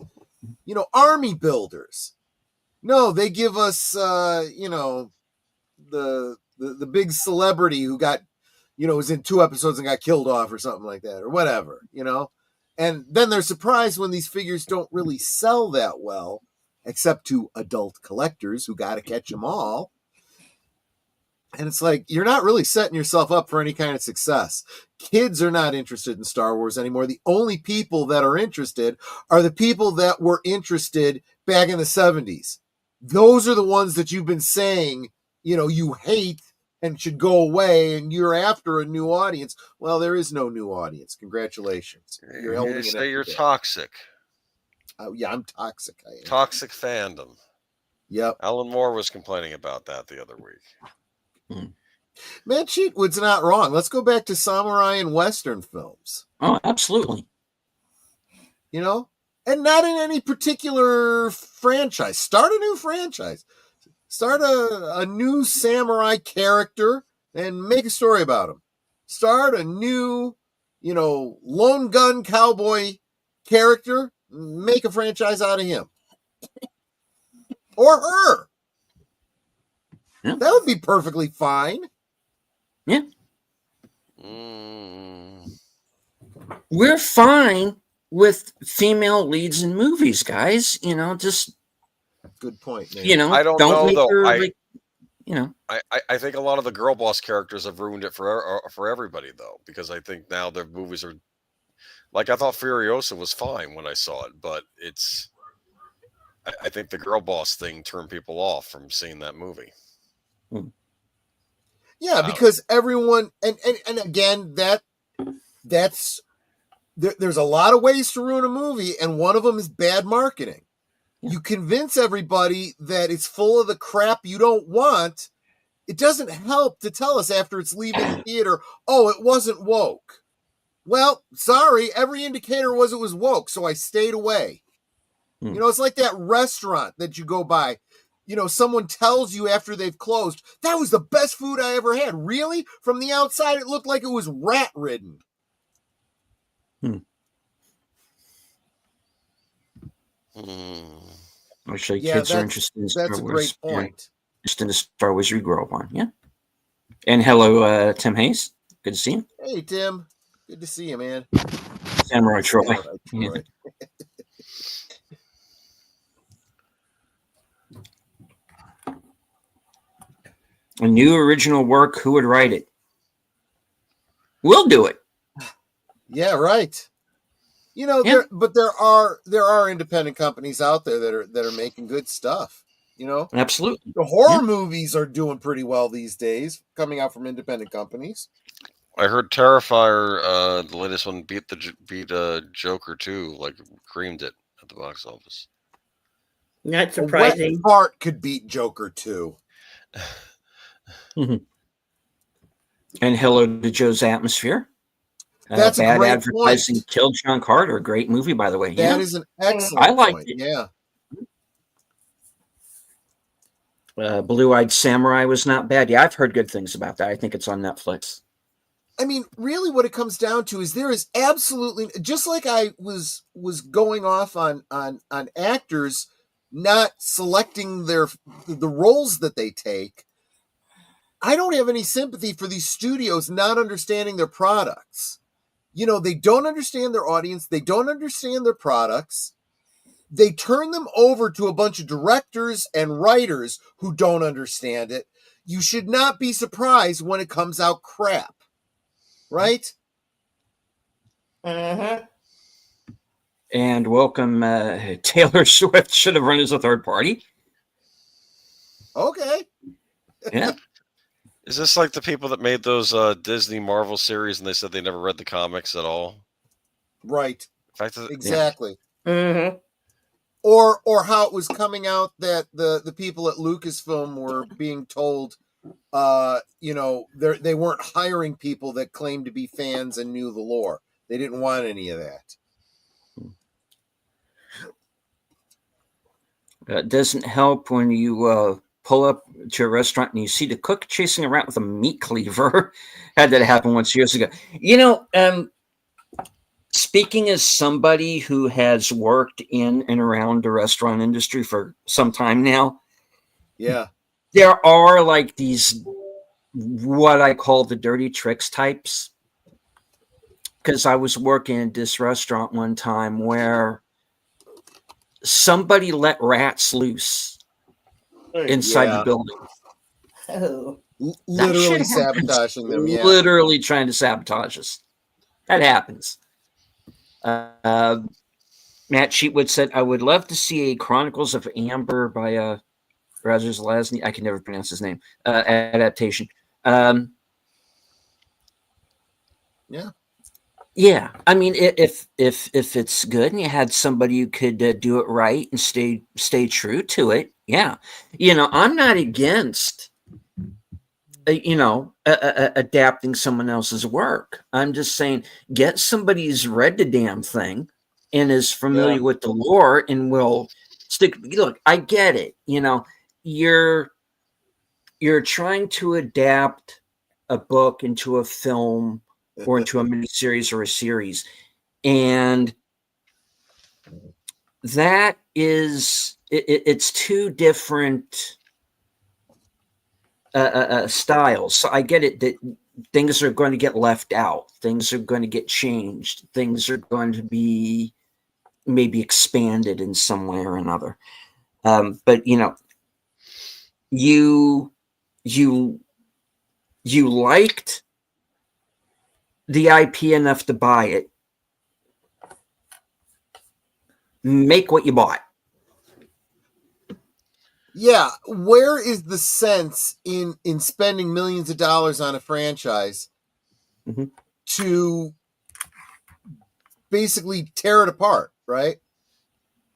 Army builders. No, they give us, the big celebrity who got, was in 2 episodes and got killed off or something like that or whatever, and then they're surprised when these figures don't really sell that well, except to adult collectors who got to catch them all. And it's like, you're not really setting yourself up for any kind of success. Kids are not interested in Star Wars anymore. The only people that are interested are the people that were interested back in the 70s. Those are the ones that you've been saying, you hate and should go away, and you're after a new audience. Well, there is no new audience. Congratulations. You say you're toxic. Yeah, I'm toxic. I am. Toxic fandom. Yep. Alan Moore was complaining about that the other week. Matt Cheatwood's not wrong. Let's go back to samurai and Western films. Oh, absolutely. And not in any particular franchise. Start a new franchise. Start a new samurai character and make a story about him. Start a new, lone gun cowboy character. Make a franchise out of him. Or her. Yeah. That would be perfectly fine. Yeah. We're fine with female leads in movies, guys. You know, just Good point, man. you know, I don't know, make though. her like, you know. I think a lot of the girl boss characters have ruined it for everybody, though, because I think now their movies are like, I thought Furiosa was fine when I saw it, but I think the girl boss thing turned people off from seeing that movie. Yeah, because everyone and again that's there's a lot of ways to ruin a movie, and one of them is bad marketing. Yeah. You convince everybody that it's full of the crap you don't want. It doesn't help to tell us after it's leaving the theater, oh, it wasn't woke. Well, sorry, every indicator was it was woke, so I stayed away. You know, it's like that restaurant that you go by. You know, someone tells you after they've closed, that was the best food I ever had. Really? From the outside, it looked like it was rat-ridden. Actually, kids are interested in Star Wars. That's a great point. Just in the Star Wars we grew up on. Yeah. And hello, Tim Hayes. Good to see you. Hey, Tim. Good to see you, man. Samurai Troy. Yeah. A new original work, who would write it? We'll do it. Yeah, right. You know, there are independent companies out there that are making good stuff. You know, absolutely. The horror movies are doing pretty well these days, coming out from independent companies. I heard Terrifier, the latest one, beat Joker 2, like creamed it at the box office. Not surprising. What part could beat Joker 2? And hello to Joe's Atmosphere. That's bad a great advertising point. Killed John Carter. Great movie, by the way. That is an excellent I liked point. it. Yeah. Blue-Eyed Samurai was not bad. Yeah, I've heard good things about that. I think it's on Netflix. I mean, really what it comes down to is there is absolutely, just like I was going off on actors not selecting the roles that they take. I don't have any sympathy for these studios not understanding their products. You know, they don't understand their audience. They don't understand their products. They turn them over to a bunch of directors and writers who don't understand it. You should not be surprised when it comes out crap. Right? Uh-huh. And welcome, Taylor Swift should have run as a third party. Okay. Yeah. Is this like the people that made those Disney Marvel series and they said they never read the comics at all? Right. In fact, exactly. Mm-hmm. Or how it was coming out that the people at Lucasfilm were being told, you know, they weren't hiring people that claimed to be fans and knew the lore. They didn't want any of that. It doesn't help when you pull up to a restaurant and you see the cook chasing around with a meat cleaver. Had that happen once years ago. You know, speaking as somebody who has worked in and around the restaurant industry for some time now, yeah, there are like these, what I call the dirty tricks types. Because I was working at this restaurant one time where somebody let rats loose inside the building. Oh. Literally sabotaging them. Yeah. Literally trying to sabotage us. That happens. Matt Sheetwood said, I would love to see a Chronicles of Amber by Razor Zelazny. I can never pronounce his name. Adaptation. Yeah. Yeah. I mean, if it's good and you had somebody who could do it right and stay true to it, yeah. You know, I'm not against adapting someone else's work. I'm just saying, get somebody who's read the damn thing and is familiar with the lore and will stick. Look, I get it. You know, you're trying to adapt a book into a film or into a miniseries or a series, and that is it's two different styles. So I get it that things are going to get left out, things are going to get changed, things are going to be maybe expanded in some way or another. But you know, you liked the IP enough to buy it. Make what you bought. Yeah, where is the sense in spending millions of dollars on a franchise to basically tear it apart, right?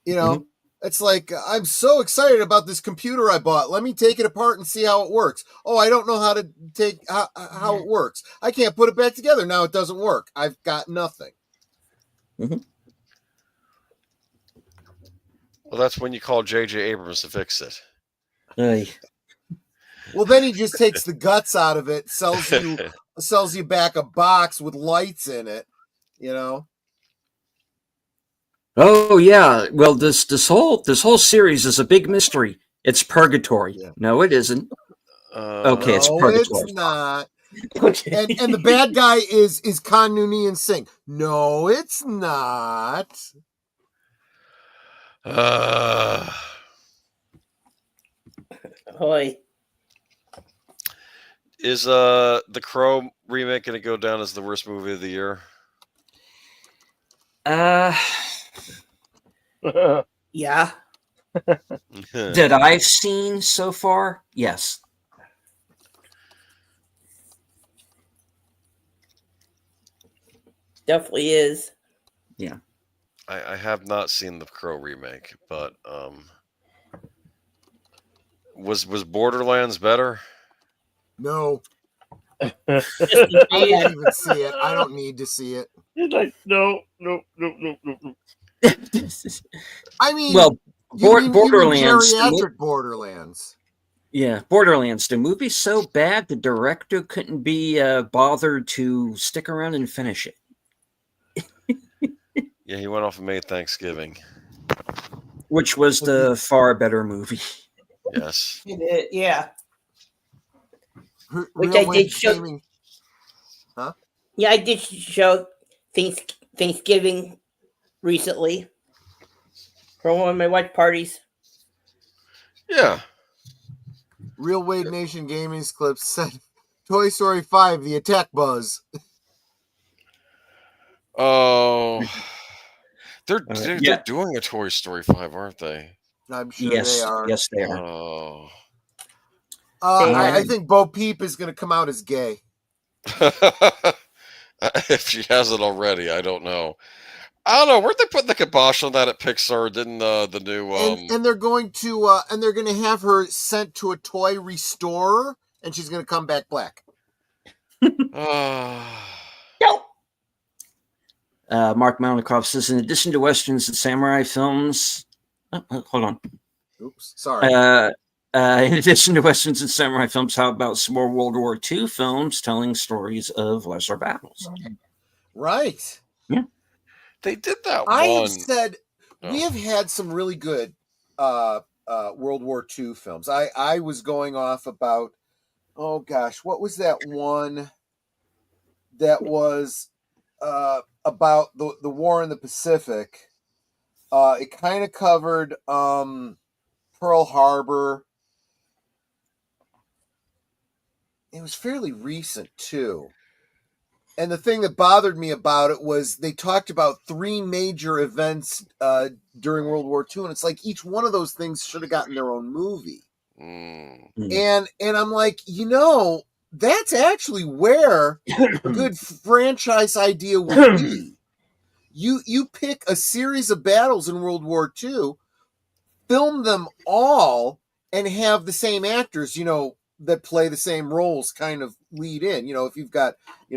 You know, it's like, I'm so excited about this computer I bought. Let me take it apart and see how it works. Oh, I don't know how to take how it works. I can't put it back together. Now it doesn't work. I've got nothing. Well, that's when you call J.J. Abrams to fix it. Well, then he just takes the guts out of it, sells you back a box with lights in it, you know. Oh yeah. Well, this whole series is a big mystery. It's purgatory. Yeah. No, it isn't. Okay, it's No, purgatory. it's not. Okay. And the bad guy is Khan Noonien Singh. No, it's not. Hoy. Is the Crow remake going to go down as the worst movie of the year? Yeah. That I've seen so far, yes. Definitely is. Yeah. I have not seen the Crow remake, but was Borderlands better? No. I didn't even see it. I don't need to see it. He's like, no. I mean, well, Borderlands. Geriatric Borderlands. Yeah, Borderlands. The movie's so bad, the director couldn't be bothered to stick around and finish it. Yeah, he went off and made Thanksgiving. Which was the far better movie. Yes. Yeah. Which Real I did show. gaming. Huh? Yeah, I did show Thanksgiving recently for one of my watch parties. Yeah. Real Wade Nation Gaming's clips said Toy Story 5, the attack buzz. Oh. They're doing a Toy Story 5, aren't they? I'm sure Yes, they are. yes, they are. Oh. I think Bo Peep is going to come out as gay. If she hasn't already, I don't know. I don't know. Weren't they putting the kibosh on that at Pixar? Didn't the new and they're going to have her sent to a toy restorer, and she's going to come back black. No. Mark Malnikoff says, in addition to westerns and samurai films, hold on. Oops, sorry. In addition to westerns and samurai films, how about some more World War II films telling stories of lesser battles? Right. Yeah. They did that I one. have said we have had some really good World War II films. I was going off about, oh gosh, what was that one that was about the war in the Pacific? It kind of covered Pearl Harbor. It was fairly recent too. And the thing that bothered me about it was they talked about 3 major events during World War II, and it's like each one of those things should have gotten their own movie. And I'm like, that's actually where a good franchise idea would be. You pick a series of battles in World War II, film them all, and have the same actors, that play the same roles kind of lead in. If you've got,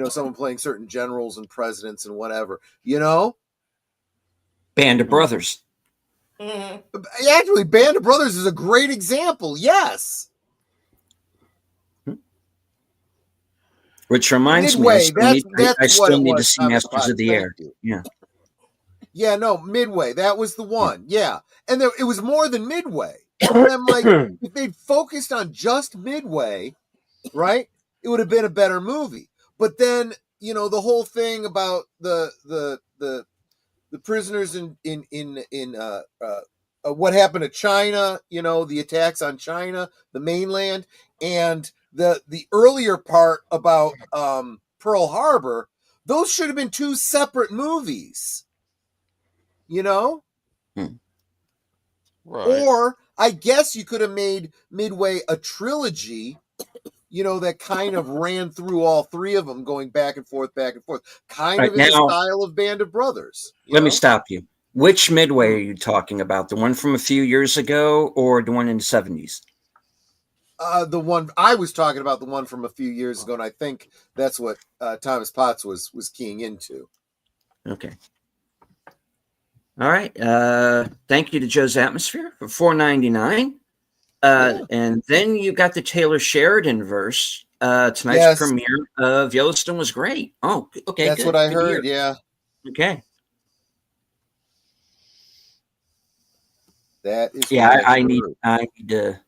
someone playing certain generals and presidents and whatever, Band of Brothers. Actually, Band of Brothers is a great example. Yes. Which reminds Midway, me, that's I still need to was, see Masters of the Air. Yeah. Yeah, no, Midway. That was the one. Yeah. And it was more than Midway. And I'm like, if they'd focused on just Midway, right, it would have been a better movie. But then, the whole thing about the the prisoners in what happened to China, the attacks on China, the mainland, and the earlier part about Pearl Harbor. Those should have been two separate movies, Hmm. Right. Or I guess you could have made Midway a trilogy, that kind of ran through all three of them, going back and forth, kind Right, of in the now- style of Band of Brothers. Let me stop you. Which Midway are you talking about? The one from a few years ago or the one in the 70s? The one I was talking about, the one from a few years ago, and I think that's what Thomas Potts was keying into. Okay. All right. Thank you to Joe's Atmosphere for $4.99. And then you got the Taylor Sheridan verse. Tonight's Yes. premiere of Yellowstone was great. Oh, okay. That's good. what I Good to heard. hear. Yeah, Okay. that is. Yeah, what I need heard. to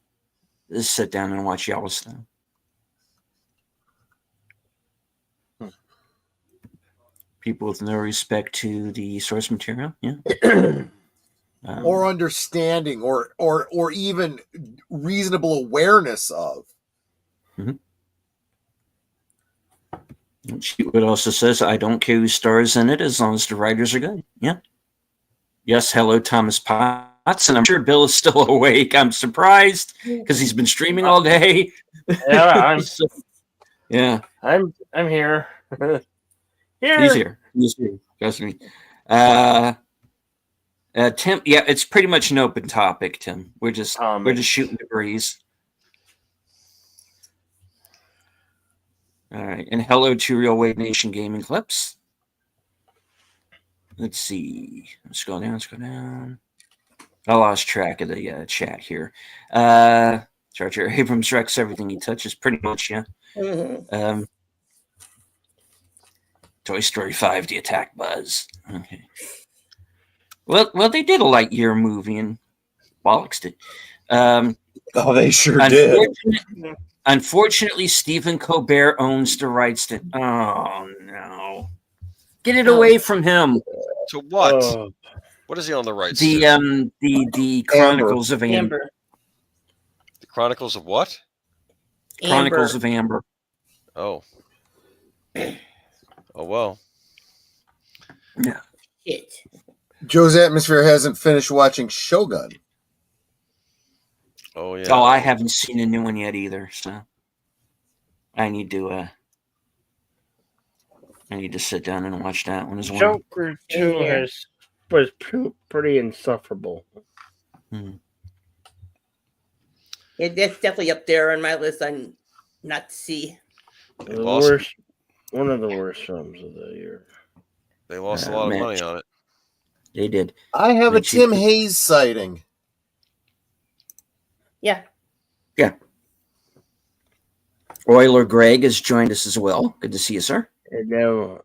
sit down and watch Yellowstone. People with no respect to the source material. Yeah. Or understanding, or even reasonable awareness of. It also says, I don't care who stars in it as long as the writers are good. Yeah. Yes, hello, Thomas Potts. And I'm sure Bill is still awake. I'm surprised because he's been streaming all day. Yeah, yeah. I'm here. He's here. Trust me. Tim, yeah, it's pretty much an open topic, Tim. We're just shooting the breeze. All right, and hello to Real Wave Nation Gaming Clips. Let's see. Let's go down. I lost track of the chat here. Jar Jar Abrams wrecks everything he touches, pretty much, yeah. Mm-hmm. Toy Story 5, The Attack Buzz. Okay. Well, they did a Lightyear movie, and Bollocks did. They sure did. Unfortunately, Stephen Colbert owns the rights to. Oh no! Get it away from him. To what? What is he on the rights to? The Chronicles of Amber. The Chronicles of what? Chronicles of Amber. Oh. Oh well. Yeah. Shit. Joe's Atmosphere hasn't finished watching Shogun. Oh yeah. Oh, I haven't seen a new one yet either, so I need to sit down and watch that one as well. Joker 2 was pretty insufferable. Yeah, that's definitely up there on my list on not to see. One of the worst films of the year. They lost a lot of money on it. They did. I have a Tim Hayes sighting. Yeah. Euler Greg has joined us as well. Good to see you, sir. And now,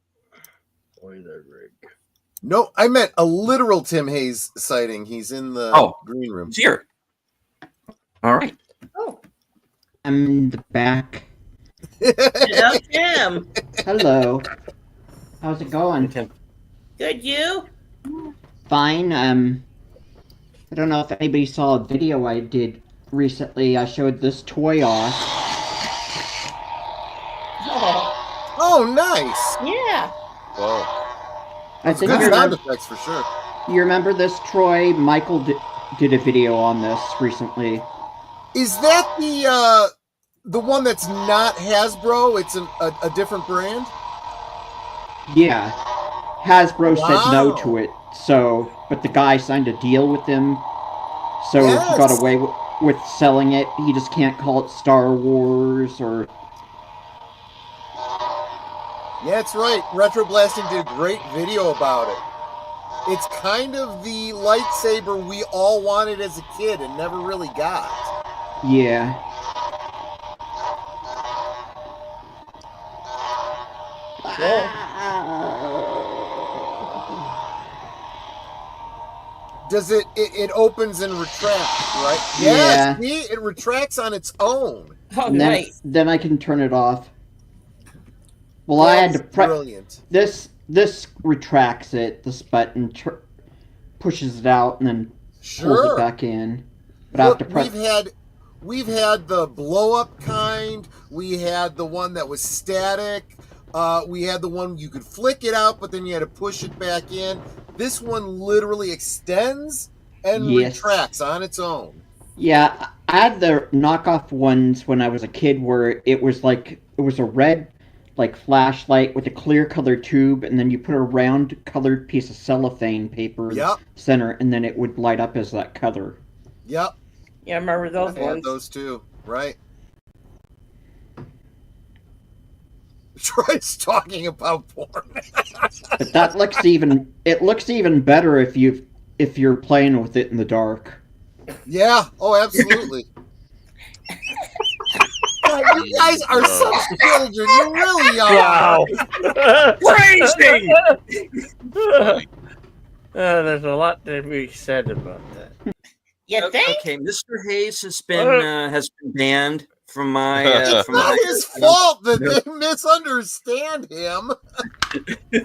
Euler Greg. No, I meant a literal Tim Hayes sighting. He's in the green room. He's here. All right. Oh. I'm in the back. Hello, Tim. Hello. How's it going? Tim. Good, you? Fine. I don't know if anybody saw a video I did recently. I showed this toy off. Oh, nice. Yeah. Whoa. I think Good you sound remember, effects for sure. you remember this, Troy? Michael did a video on this recently. Is that the one that's not Hasbro? It's a different brand? Yeah. Hasbro said no Wow. to it, but the guy signed a deal with him, so Yes. he got away with selling it. He just can't call it Star Wars or... Yeah, that's right. Retro Blasting did a great video about it. It's kind of the lightsaber we all wanted as a kid and never really got. Yeah. Does it opens and retracts, right? Yeah. See, it retracts on its own. Oh, And nice. then I can turn it off. Well, I had to That's press brilliant. this. this retracts it. This button pushes it out and then pulls it back in. But I have to press. We've had the blow up kind. We had the one that was static. We had the one you could flick it out, but then you had to push it back in. This one literally extends and retracts on its own. Yeah, I had the knockoff ones when I was a kid where it was a red like flashlight with a clear colored tube, and then you put a round colored piece of cellophane paper in the center, and then it would light up as that color. Yep. Yeah, I remember those ones. Had those too, right? Troy's talking about porn. But that looks even better if you're playing with it in the dark. Yeah. Oh, absolutely. God, you guys are such children. You really are. Wow. Crazy! There's a lot to be said about that. You think? Okay, Mr. Hayes has been banned from my. It's from not my his fault that they misunderstand him.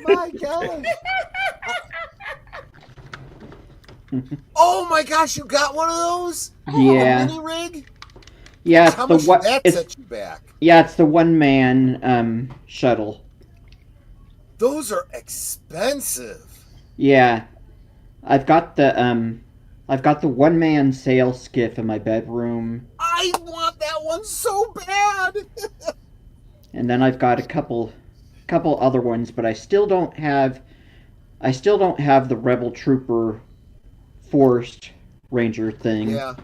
My God. Oh my gosh, you got one of those? Yeah. A mini rig? Yeah, How much did that set you back? Yeah, it's the one-man shuttle. Those are expensive. Yeah, I've got the one-man sail skiff in my bedroom. I want that one so bad. And then I've got a couple other ones, but I still don't have the Rebel Trooper Forest Ranger thing. Yeah.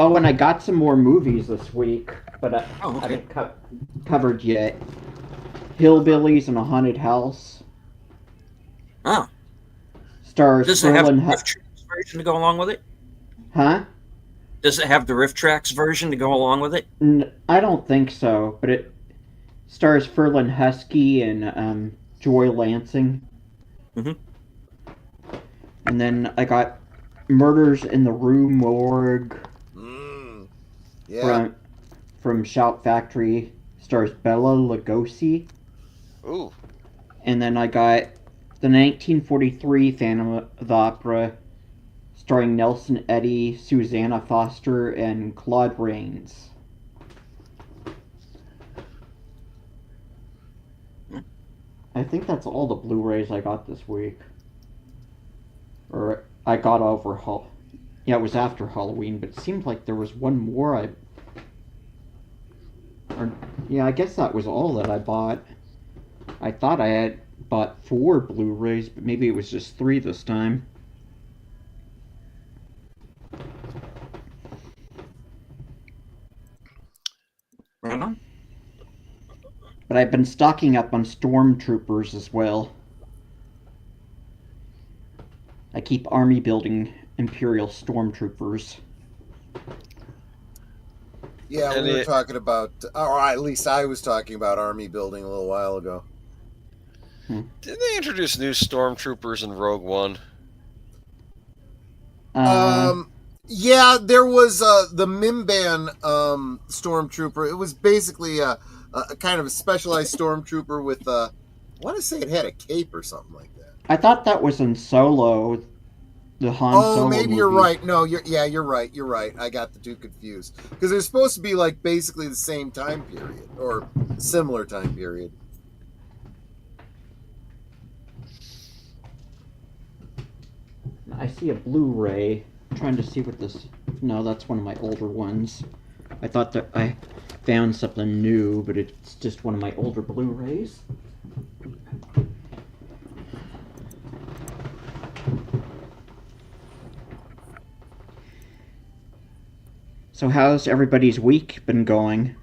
Oh, and I got some more movies this week, but I haven't covered yet. Hillbillies in a Haunted House. Oh. Stars Does it have the Ferlin Rift Tracks version to go along with it? Huh? Does it have the Rift Tracks version to go along with it? I don't think so, but it stars Ferlin Husky and Joy Lansing. Mm-hmm. And then I got Murders in the Rue Morgue. Yeah. From Shout Factory. Stars Bella Lugosi. Ooh. And then I got the 1943 Phantom of the Opera, starring Nelson Eddy, Susanna Foster, and Claude Rains. I think that's all the Blu-rays I got this week. Or I got over yeah, it was after Halloween, but it seemed like there was one more I guess that was all that I bought. I thought I had bought 4 Blu-rays, but maybe it was just 3 this time. Right on. But I've been stocking up on Stormtroopers as well. I keep army building Imperial Stormtroopers. Yeah, we were talking about, or at least I was talking about army building a little while ago. Didn't they introduce new Stormtroopers in Rogue One? Yeah, there was the Mimban Stormtrooper. It was basically a kind of a specialized Stormtrooper with, I want to say it had a cape or something like that. I thought that was in Solo, the Han Solo maybe movie. you're right. No, you're right. You're right. I got the two confused because they're supposed to be like basically the same time period or similar time period. I see a Blu-ray. I'm trying to see what this... No, that's one of my older ones. I thought that I found something new, but it's just one of my older Blu-rays. So how's everybody's week been going?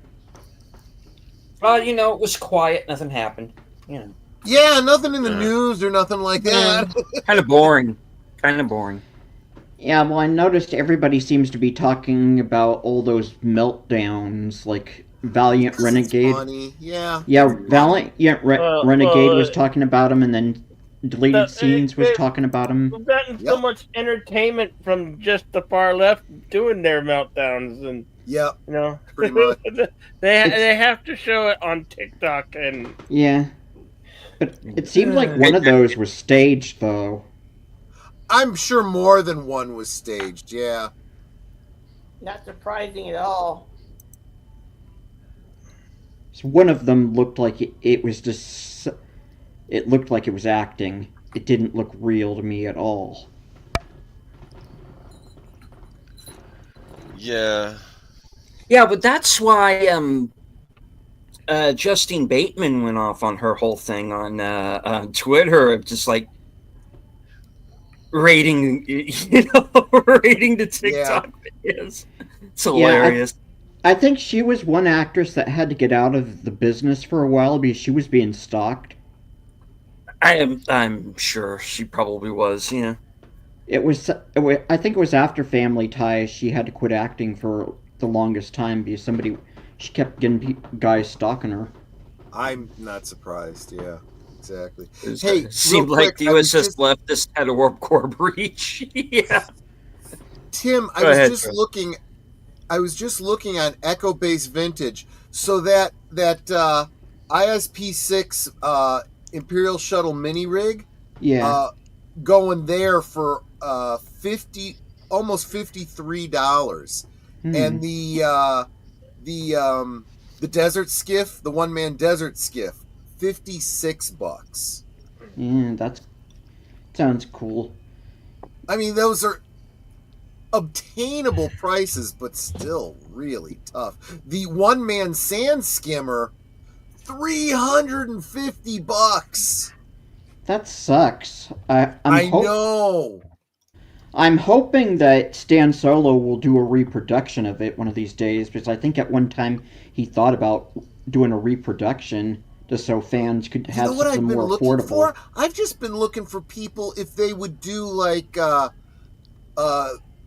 It was quiet. Nothing happened. Yeah, nothing in the news or nothing like that. Kind of boring. Kind of boring. Yeah, well, I noticed everybody seems to be talking about all those meltdowns, like Valiant Renegade. Funny. Yeah. Yeah, Valiant Renegade was talking about them, and then Deleted Scenes was talking about them. We've gotten so much entertainment from just the far left doing their meltdowns, and Yeah, You know, pretty much. they have to show it on TikTok and Yeah. But it seemed like one of those was staged, though. I'm sure more than one was staged. Yeah. Not surprising at all. So one of them looked like it was just. It looked like it was acting. It didn't look real to me at all. Yeah. Yeah, but that's why Justine Bateman went off on her whole thing on Twitter of just like rating, rating the TikTok videos. It's hilarious. I think she was one actress that had to get out of the business for a while because she was being stalked. I'm sure she probably was. Yeah. I think it was after Family Ties she had to quit acting for the longest time because she kept getting guys stalking her. I'm not surprised. Yeah, exactly. It seemed like the USS leftist had a warp core breach. Yeah. Tim, I was just looking on Echo Base Vintage. So that ISP-6 Imperial Shuttle mini rig, going there for almost $53, and the desert skiff, the one-man desert skiff, $56. Yeah, that sounds cool. I mean, those are obtainable prices, but still really tough. The one-man sand skimmer, $350. That sucks. I know. I'm hoping that Stan Solo will do a reproduction of it one of these days, because I think at one time he thought about doing a reproduction just so fans could have something more affordable. For? I've just been looking for people if they would do like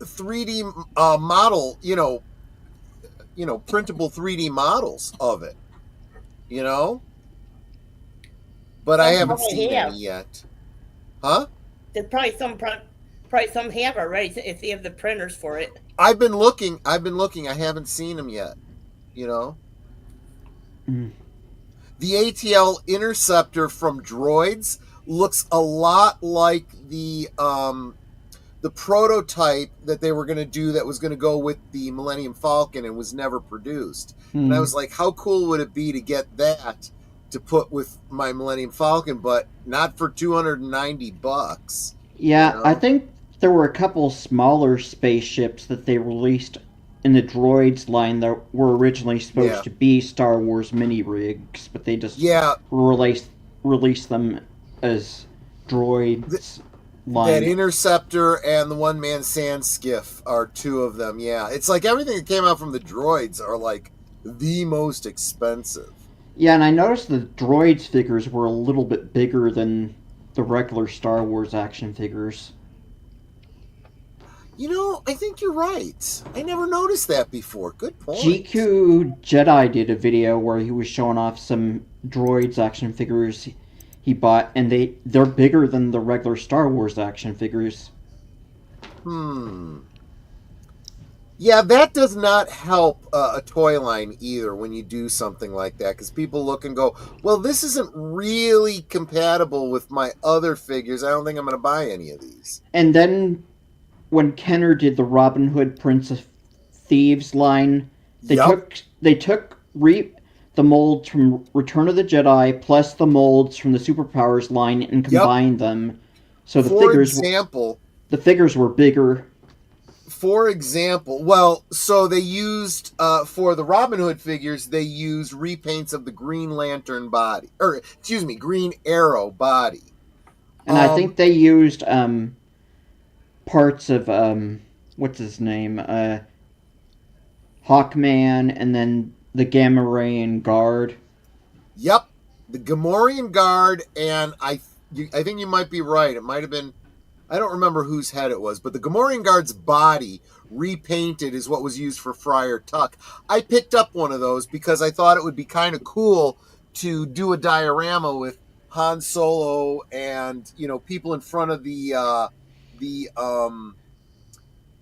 3D model, printable 3D models of it, But I haven't seen any yet. Huh? There's probably some have already if they have the printers for it. I've been looking. I haven't seen them yet. The ATL Interceptor from Droids looks a lot like the prototype that they were going to do that was going to go with the Millennium Falcon and was never produced. And I was like, how cool would it be to get that to put with my Millennium Falcon, but not for $290. Yeah, I think there were a couple smaller spaceships that they released in the Droids line that were originally supposed to be Star Wars mini rigs, but they just released them as Droids. That Interceptor and the one-man sand skiff are two of them. Yeah, it's like everything that came out from the Droids are like the most expensive. Yeah, and I noticed the Droids figures were a little bit bigger than the regular Star Wars action figures. I think you're right. I never noticed that before. Good point. GQ Jedi did a video where he was showing off some Droids action figures he bought, and they're bigger than the regular Star Wars action figures. Yeah, that does not help a toy line either when you do something like that, because people look and go, well, this isn't really compatible with my other figures. I don't think I'm going to buy any of these. And then when Kenner did the Robin Hood Prince of Thieves line, they took the molds from Return of the Jedi plus the molds from the Superpowers line and combined them. So the figures were bigger. For example, so they used, for the Robin Hood figures, they used repaints of the Green Lantern body. Green Arrow body. And I think they used parts of, what's his name? Hawkman, and then the Gamma Rayan Guard. Yep. The Gamorrean Guard, and I think you might be right. It might have been, I don't remember whose head it was, but the Gamorrean Guard's body repainted is what was used for Friar Tuck. I picked up one of those because I thought it would be kind of cool to do a diorama with Han Solo and, people in front of the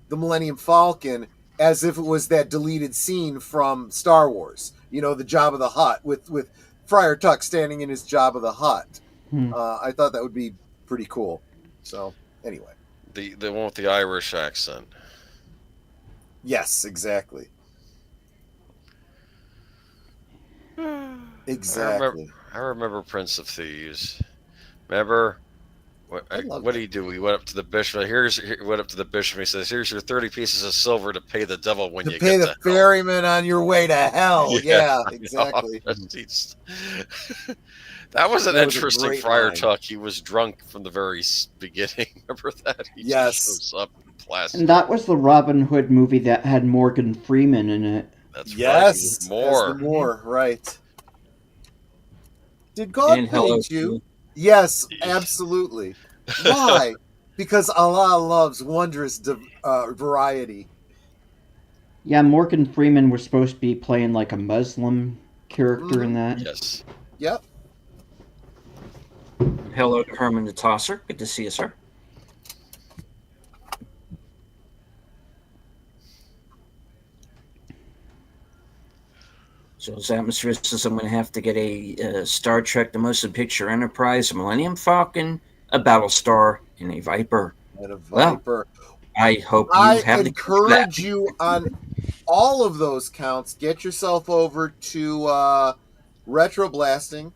Millennium Falcon, as if it was that deleted scene from Star Wars. You know, the Jabba the Hutt with Friar Tuck standing in his Jabba the Hutt. I thought that would be pretty cool. So anyway, the one with the Irish accent. yes, exactly. Exactly. I remember Prince of Thieves. Remember? What did he do? He went up to the bishop. He went up to the bishop. And he says, "Here's your 30 pieces of silver to pay the devil when you pay get the ferryman on your way to hell." Yeah, I exactly. That was an That was a interesting great Friar line. Tuck. He was drunk from the very beginning. Remember that? He Yes. just shows up in plastic. And that was the Robin Hood movie that had Morgan Freeman in it. That's Yes, right. as the Moor, right? Did God And hello paint you? to- Yes, absolutely. Why? Because Allah loves wondrous variety. Yeah, Morgan Freeman was supposed to be playing like a Muslim character in that. Yes. Yep. Hello to Herman the Tosser. Good to see you, sir. Joe's Atmosphere says I'm going to have to get a Star Trek The Motion Picture Enterprise, a Millennium Falcon, a Battlestar, and a Viper. And a Viper. Well, I hope you I have encourage you on all of those counts. Get yourself over to Retro Blasting.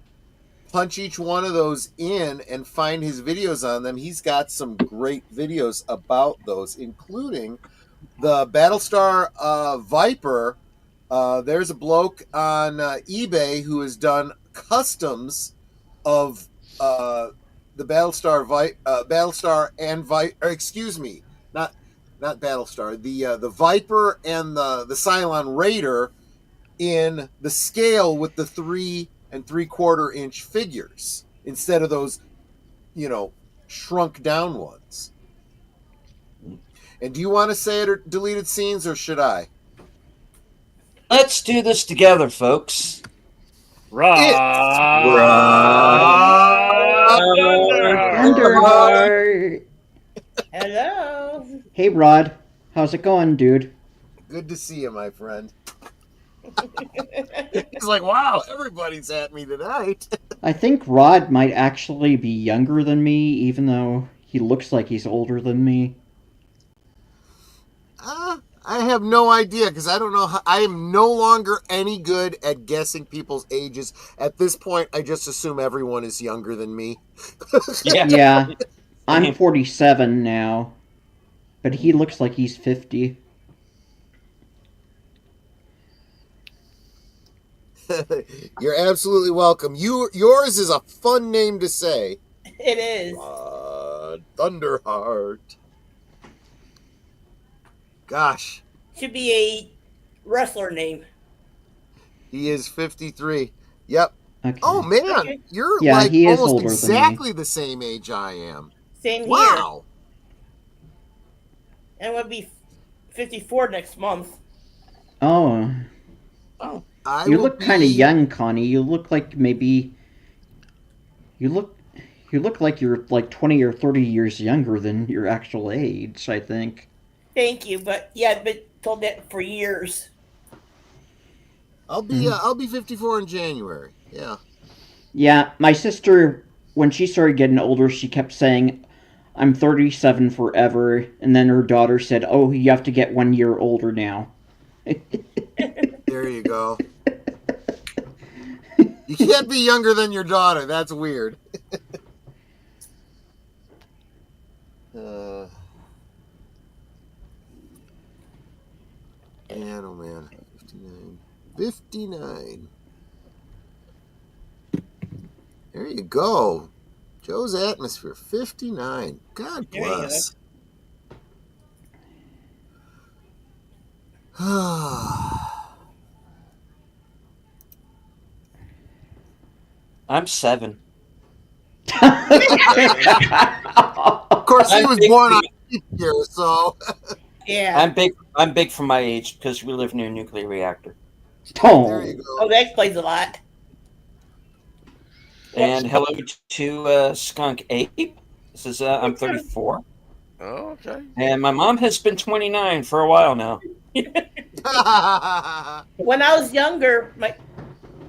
Punch each one of those in and find his videos on them. He's got some great videos about those, including the Battlestar Viper. There's a bloke on eBay who has done customs of the Battlestar and excuse me, not Battlestar, the Viper and the Cylon Raider in the scale with the 3 3/4 inch figures instead of those, shrunk down ones. And do you want to say it or deleted scenes, or should I? Let's do this together, folks. Thunderheart. Hello. Hey, Rod. How's it going, dude? Good to see you, my friend. He's like, wow, everybody's at me tonight. I think Rod might actually be younger than me, even though he looks like he's older than me. I have no idea, because I don't know how, I am no longer any good at guessing people's ages. At this point, I just assume everyone is younger than me. Yeah. I'm 47 now, but he looks like he's 50. You're absolutely welcome. Yours is a fun name to say. It is. Thunderheart. Gosh. Should be a wrestler name. He is 53. Yep. Okay. Oh, man. Okay. You're he is almost older than me. exactly the same age I am. Same here. Wow. And I'm going to be 54 next month. Oh. I You will look kind of be- young, Connie. You look like maybe... You look like you're like 20 or 30 years younger than your actual age, I think. Thank you, but yeah, I've been told that for years. I'll be 54 in January. Yeah. Yeah, my sister, when she started getting older, she kept saying, I'm 37 forever, and then her daughter said, oh, you have to get 1 year older now. There you go. You can't be younger than your daughter. That's weird. Man, oh man. 59. 59. There you go. Joe's Atmosphere, 59. God There you go. bless. I'm 7. Of course, he I'm was big born for- on leap year, so Yeah. I'm big for my age because we live near a nuclear reactor. there you Oh, go. Oh, that explains a lot. And hello to Skunk Ape. This is I'm 34. Oh, okay. And my mom has been 29 for a while now. When I was younger,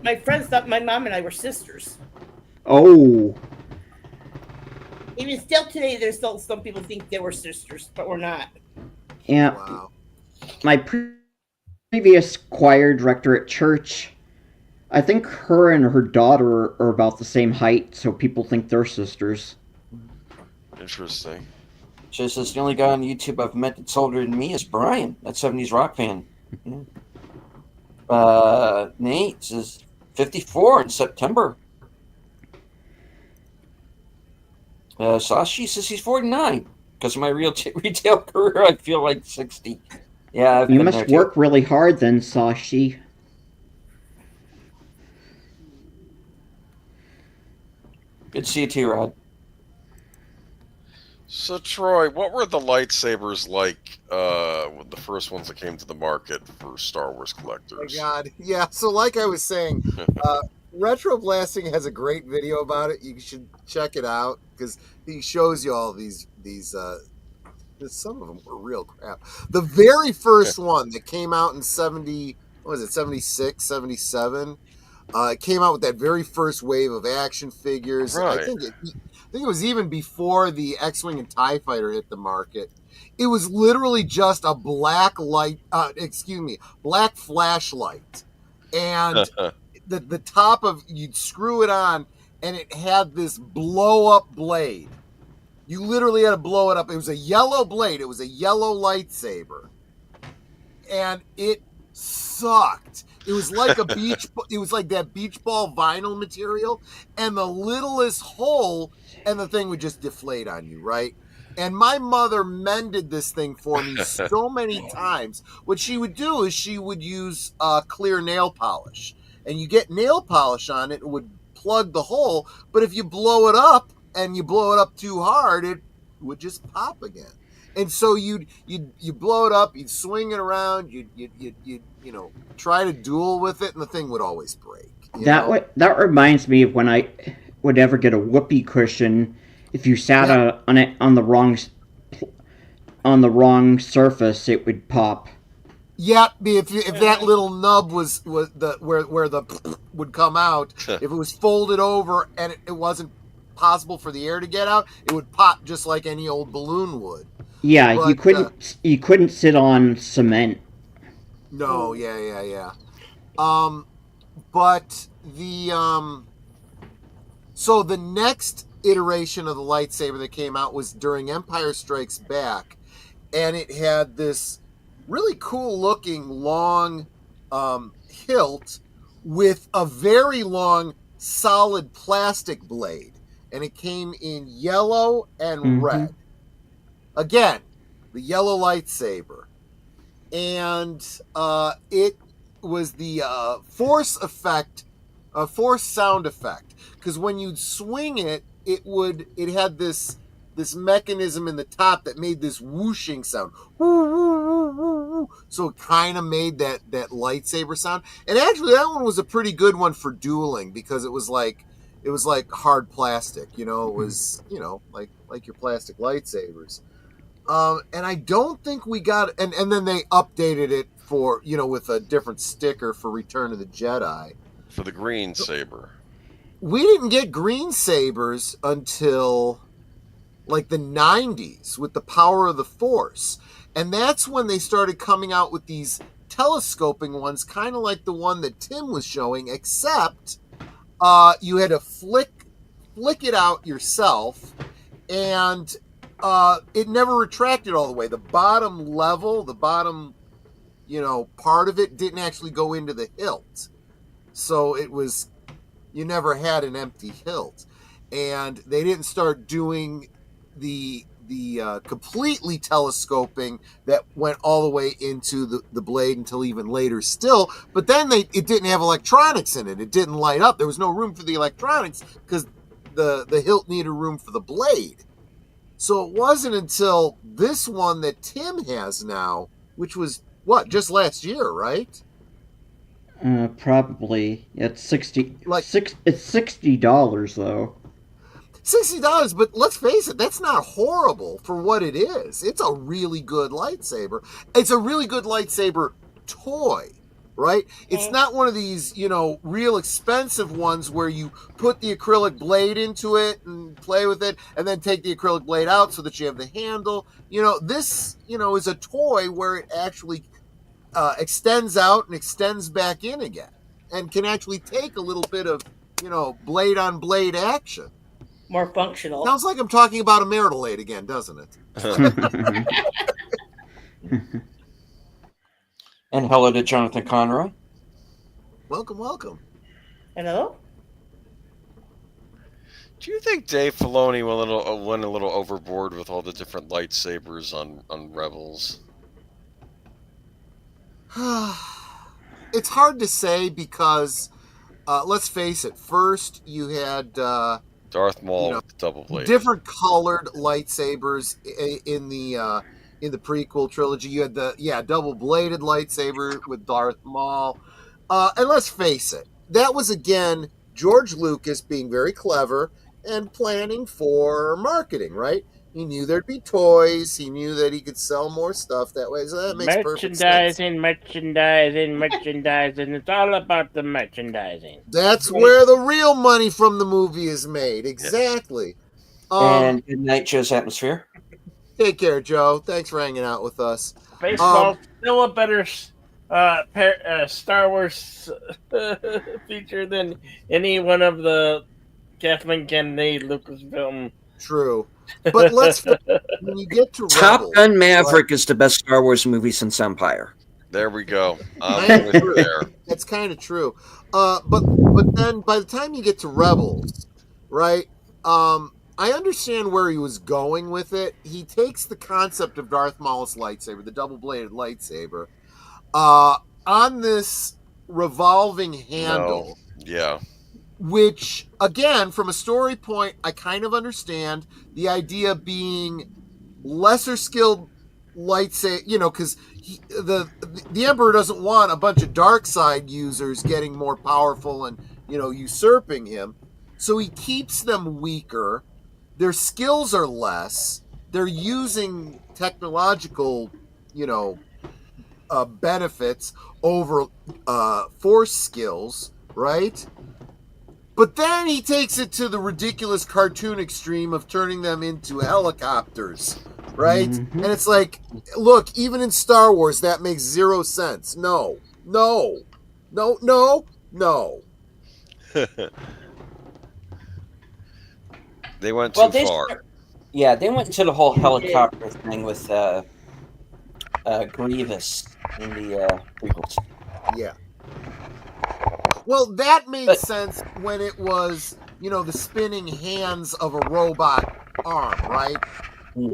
my friends thought my mom and I were sisters. Oh. Even still today, there's still some people think they were sisters, but we're not. Yeah. Wow. My previous choir director at church, I think her and her daughter are about the same height, so people think they're sisters. Interesting. She says the only guy on YouTube I've met that's older than me is Brian, that 70s rock fan. Yeah. Nate is 54 in September. Sashi says he's 49. Because of my retail career, I feel like 60. Yeah, you must work really hard then, Sashi. Good to see you too, Rod. So, Troy, what were the lightsabers like? The first ones that came to the market for Star Wars collectors. Oh my God, yeah. So, like I was saying, Retro Blasting has a great video about it. You should check it out because he shows you all these. Some of them were real crap. The very first one that came out in 70, what was it, 76, 77? It came out with that very first wave of action figures. Right. I think it was even before the X-Wing and TIE Fighter hit the market. It was literally just a black black flashlight. And the top of, you'd screw it on and it had this blow-up blade. You literally had to blow it up. It was a yellow blade. It was a yellow lightsaber. And it sucked. It was like it was like that beach ball vinyl material, and the littlest hole, and the thing would just deflate on you, right? And my mother mended this thing for me so many times. What she would do is she would use clear nail polish, and you get nail polish on it, it would plug the hole, but if you blow it up, and you blow it up too hard, it would just pop again. And so you blow it up, you'd swing it around, you'd try to duel with it, and the thing would always break. That reminds me of when I would ever get a whoopee cushion. If you sat on it on the wrong surface, it would pop. Yeah, if that little nub was where the would come out, if it was folded over and it wasn't possible for the air to get out, it would pop just like any old balloon would. Yeah, but, you couldn't sit on cement. No, yeah. But so the next iteration of the lightsaber that came out was during Empire Strikes Back, and it had this really cool looking long hilt with a very long solid plastic blade. And it came in yellow and red. Again, the yellow lightsaber. And it was the force sound effect. Because when you'd swing it, it had this mechanism in the top that made this whooshing sound. So it kind of made that lightsaber sound. And actually, that one was a pretty good one for dueling because it was like hard plastic, it was, like your plastic lightsabers. And I don't think we got, and then they updated it for, with a different sticker for Return of the Jedi. For the green saber. We didn't get green sabers until like the 90s with the Power of the Force. And that's when they started coming out with these telescoping ones, kind of like the one that Tim was showing, except you had to flick it out yourself, and it never retracted all the way. The bottom level, part of it didn't actually go into the hilt. So you never had an empty hilt. And they didn't start doing the completely telescoping that went all the way into the blade until even later still. But then it didn't have electronics in it. It didn't light up. There was no room for the electronics because the hilt needed room for the blade. So it wasn't until this one that Tim has now, which was just last year, right? Probably. It's $60 though. $60, but let's face it, that's not horrible for what it is. It's a really good lightsaber. It's a really good lightsaber toy, right? It's not one of these, real expensive ones where you put the acrylic blade into it and play with it and then take the acrylic blade out so that you have the handle. This, is a toy where it actually extends out and extends back in again and can actually take a little bit of, blade on blade action. More functional. Sounds like I'm talking about a marital aid again, doesn't it? And hello to Jonathan Conroy. Welcome. Hello? Do you think Dave Filoni went a little overboard with all the different lightsabers on Rebels? It's hard to say because, let's face it, first you had Darth Maul with the double blade. Different colored lightsabers in the prequel trilogy. You had the double bladed lightsaber with Darth Maul. And let's face it, that was again George Lucas being very clever and planning for marketing, right? He knew there'd be toys. He knew that he could sell more stuff that way. So that makes perfect sense. Merchandising. It's all about the merchandising. That's where the real money from the movie is made. Exactly. And good night, Joe's Atmosphere. Take care, Joe. Thanks for hanging out with us. Baseball still a better Star Wars feature than any one of the Kathleen Kennedy Lucasfilm. True. But when you get to Top Rebels, Gun Maverick is the best Star Wars movie since Empire. There we go. I'm with you there. That's kind of true. But then by the time you get to Rebels, right? I understand where he was going with it. He takes the concept of Darth Maul's lightsaber, the double-bladed lightsaber, on this revolving handle. No. Yeah. Which, again, from a story point, I kind of understand the idea being lesser skilled lightsaber, because the Emperor doesn't want a bunch of dark side users getting more powerful and, usurping him. So he keeps them weaker. Their skills are less. They're using technological, benefits over force skills, right? But then he takes it to the ridiculous cartoon extreme of turning them into helicopters, right? Mm-hmm. And it's like, look, even in Star Wars, that makes zero sense. No. They went too far. Yeah, they went into the whole helicopter thing with Grievous in the prequels. Yeah. Well, that made sense when it was, the spinning hands of a robot arm, right?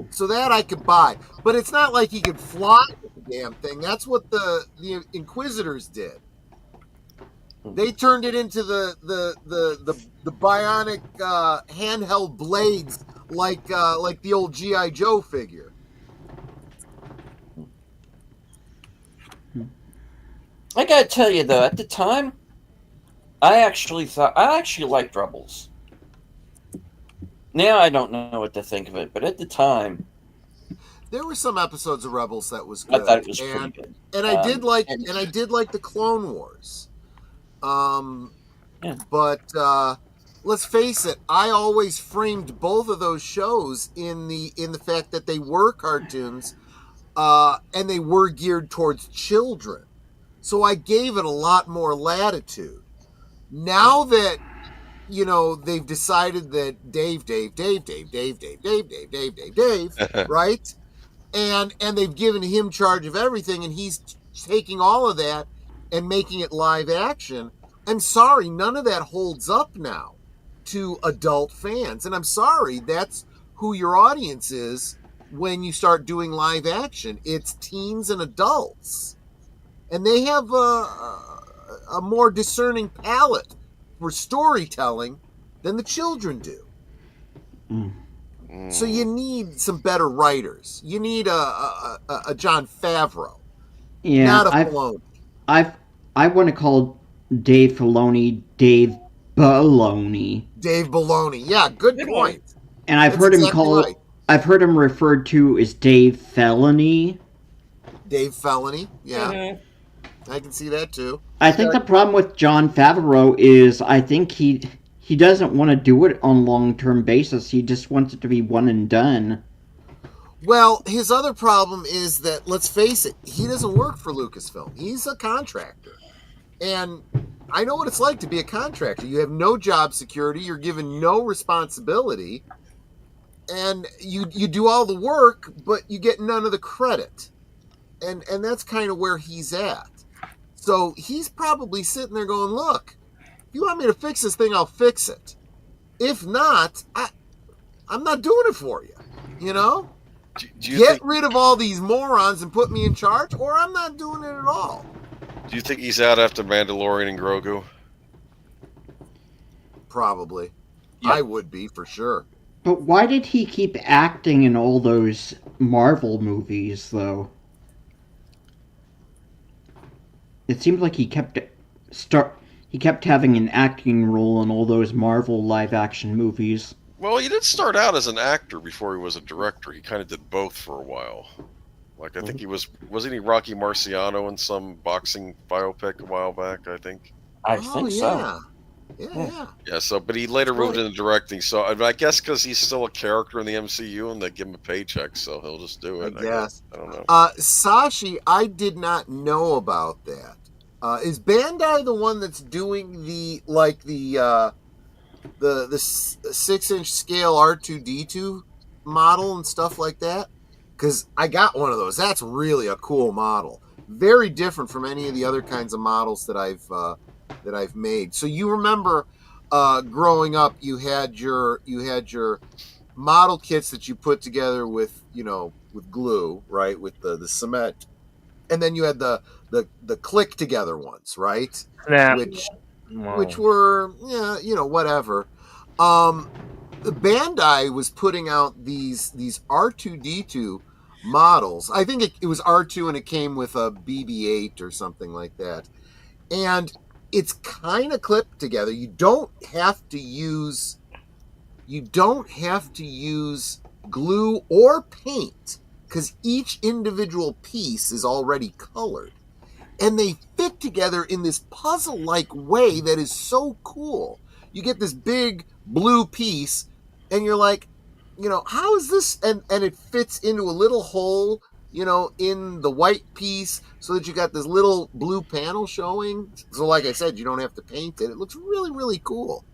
So that I could buy. But it's not like he could fly with the damn thing. That's what the Inquisitors did. They turned it into the bionic handheld blades like the old G.I. Joe figure. I gotta tell you though, at the time, I actually liked Rebels. Now I don't know what to think of it, but at the time, there were some episodes of Rebels that was good. I thought it was pretty good. And I did like the Clone Wars. But let's face it, I always framed both of those shows in the fact that they were cartoons, and they were geared towards children. So I gave it a lot more latitude. Now that, they've decided that Dave, right? And they've given him charge of everything, and he's taking all of that and making it live action. I'm sorry, none of that holds up now to adult fans. And I'm sorry, that's who your audience is when you start doing live action. It's teens and adults. And they have a more discerning palate for storytelling than the children do. So you need some better writers. You need a Jon Favreau, not a Filoni. I want to call Dave Filoni Dave Baloney. Dave Baloney. Yeah, good Good point. And I've That's heard him exactly call. right. I've heard him referred to as Dave Felony. Dave Felony. Yeah, Mhm. I can see that too. I think the problem with Jon Favreau is I think he doesn't want to do it on long-term basis. He just wants it to be one and done. Well, his other problem is that, let's face it, he doesn't work for Lucasfilm. He's a contractor. And I know what it's like to be a contractor. You have no job security, you're given no responsibility, and you do all the work, but you get none of the credit. And that's kind of where he's at. So he's probably sitting there going, look, if you want me to fix this thing, I'll fix it. If not, I'm not doing it for you. You know? Do you Get think, rid of all these morons and put me in charge, or I'm not doing it at all. do you think he's out after Mandalorian and Grogu? Probably. Yeah. I would be, for sure. But why did he keep acting in all those Marvel movies, though? It seemed like he kept having an acting role in all those Marvel live-action movies. Well, he did start out as an actor before he was a director. He kind of did both for a while. Like, I think he wasn't he Rocky Marciano in some boxing biopic a while back, I think? I think so. Yeah. Yeah, so, but he later moved into directing, so I guess because he's still a character in the MCU and they give him a paycheck, so he'll just do it. I guess. I don't know. Sashi, I did not know about that. Is Bandai the one that's doing the 6-inch scale R2D2 model and stuff like that? Because I got one of those. That's really a cool model. Very different from any of the other kinds of models that I've made. So you remember growing up, you had your model kits that you put together with glue, right, with the cement, and then you had the click together ones, right? Snap. Which were whatever. The Bandai was putting out these R2D2 models. I think it was R2 and it came with a BB-8 or something like that. And it's kind of clipped together. You don't have to use glue or paint because each individual piece is already colored. And they fit together in this puzzle-like way that is so cool. You get this big blue piece, and you're like, how is this? And it fits into a little hole, in the white piece, so that you got this little blue panel showing. So, like I said, you don't have to paint it. It looks really, really cool.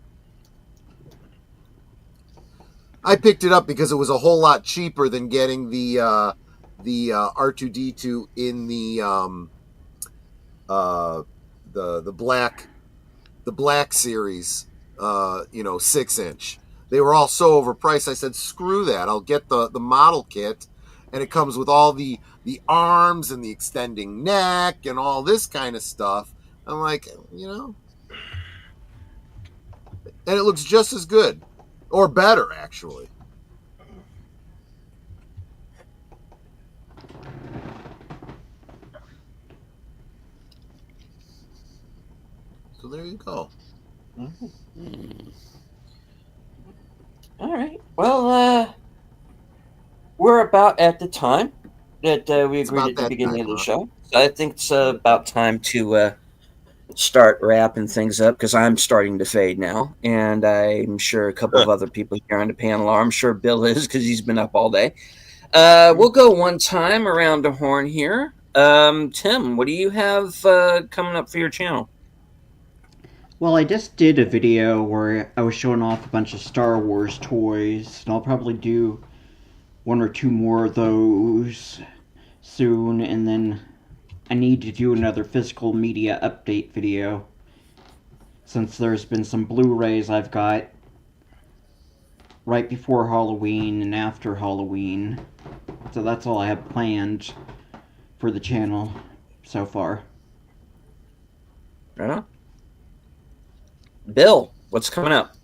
I picked it up because it was a whole lot cheaper than getting the R2D2 in the black series, 6-inch. They were all so overpriced. I said, screw that. I'll get the model kit, and it comes with all the arms and the extending neck and all this kind of stuff. I'm like, and it looks just as good, or better, actually. So there you go. Mm-hmm. All right. Well, we're about at the time that we agreed at the beginning of the show. So I think it's about time to start wrapping things up because I'm starting to fade now. And I'm sure a couple of other people here on the panel are. I'm sure Bill is because he's been up all day. We'll go one time around the horn here. Tim, what do you have coming up for your channel? Well, I just did a video where I was showing off a bunch of Star Wars toys, and I'll probably do one or two more of those soon, and then I need to do another physical media update video, since there's been some Blu-rays I've got right before Halloween and after Halloween, so that's all I have planned for the channel so far. Right on. Bill, what's coming up?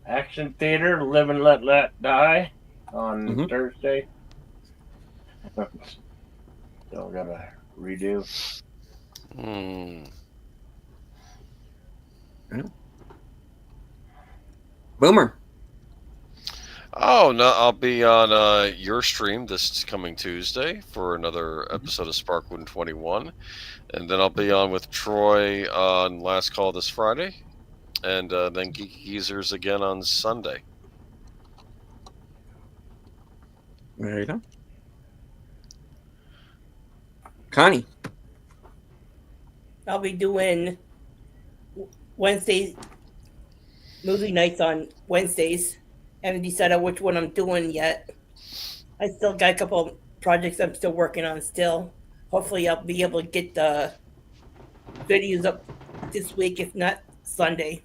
Action Theater, Live and Let Die on Thursday. Still gotta redo. Boomer. Oh no, I'll be on your stream this coming Tuesday for another episode of Sparkwood 21, and then I'll be on with Troy on Last Call this Friday, and then Geeky Geezers again on Sunday. There you go. Connie. I'll be doing Wednesday movie nights on Wednesdays. Haven't decided which one I'm doing yet. I still got a couple projects I'm still working on still. Hopefully I'll be able to get the videos up this week, if not Sunday.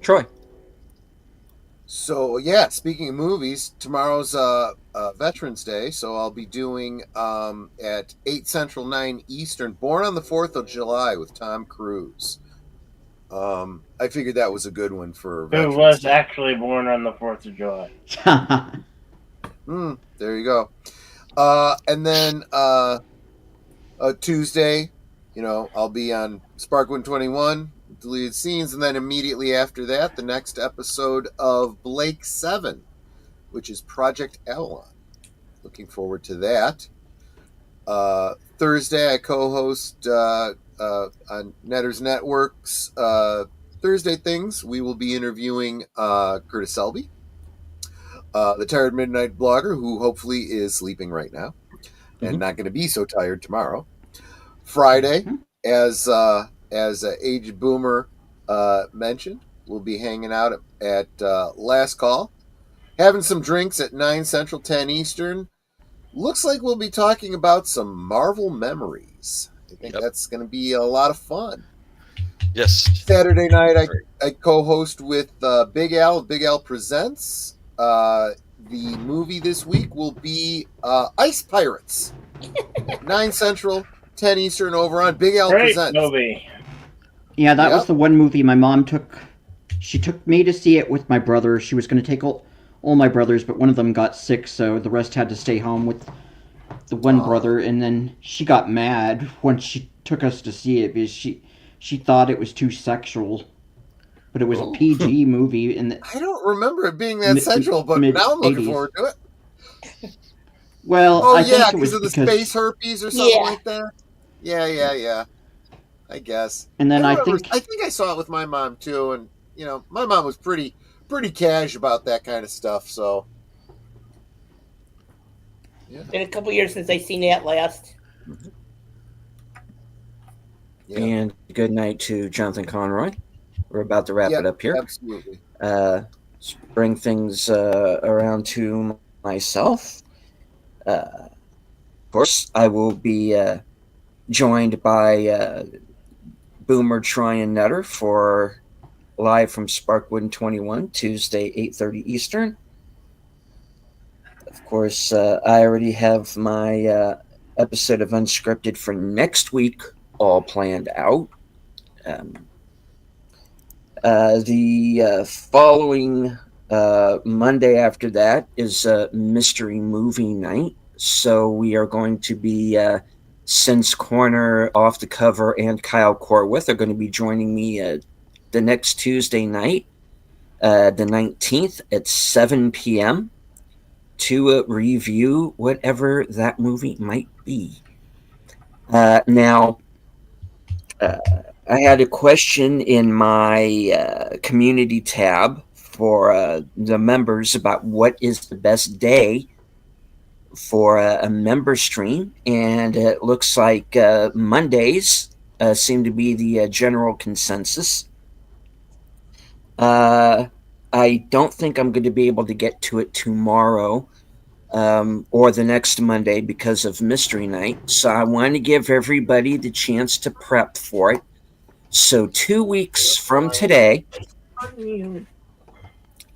Troy. So yeah, speaking of movies, tomorrow's Veterans Day, so I'll be doing at 8 Central, 9 Eastern, Born on the 4th of July with Tom Cruise. I figured that was a good one for Who Veterans was Day. actually born on the 4th of July. There you go. And then Tuesday, I'll be on Sparkwood 21, deleted scenes, and then immediately after that, the next episode of Blake 7, which is Project Avalon. Looking forward to that. Thursday, I co-host on Netters Network's Thursday Things. We will be interviewing Curtis Selby, the Tired Midnight blogger, who hopefully is sleeping right now and not going to be so tired tomorrow. Friday, as Aged Boomer mentioned, we'll be hanging out at Last Call, having some drinks at 9 Central, 10 Eastern. Looks like we'll be talking about some Marvel memories. I think that's going to be a lot of fun. Yes. Saturday night, I co-host with Big Al. Big Al Presents. The movie this week will be Ice Pirates. 9 Central, 10 Eastern over on Big Al Great Presents. movie. Yeah, that was the one movie my mom took. She took me to see it with my brother. She was going to take all my brothers, but one of them got sick, so the rest had to stay home with the one brother. And then she got mad when she took us to see it because she thought it was too sexual. But it was a PG movie. I don't remember it being that central, but now I'm looking forward to it. Well, I think it was because of the space herpes or something like that. Yeah. I guess. And then I think I saw it with my mom too, and my mom was pretty cash about that kind of stuff. So, yeah. Been a couple years since I seen that last. Yeah. And good night to Jonathan Conroy. We're about to wrap it up here. Absolutely. Bring things around to myself. Of course, I will be joined by Boomer, Troy, and Nutter for live from Sparkwood 21, Tuesday, 8:30 Eastern. Of course, I already have my episode of Unscripted for next week all planned out. The following Monday after that is Mystery Movie Night. So we are going to be Since Corner, Off the Cover, and Kyle Corwith are going to be joining me the next Tuesday night, the 19th at 7 p.m. to review whatever that movie might be. Now, I had a question in my community tab for the members about what is the best day for a member stream, and it looks like Mondays seem to be the general consensus. I don't think I'm going to be able to get to it tomorrow or the next Monday because of Mystery Night, so I want to give everybody the chance to prep for it. So 2 weeks from today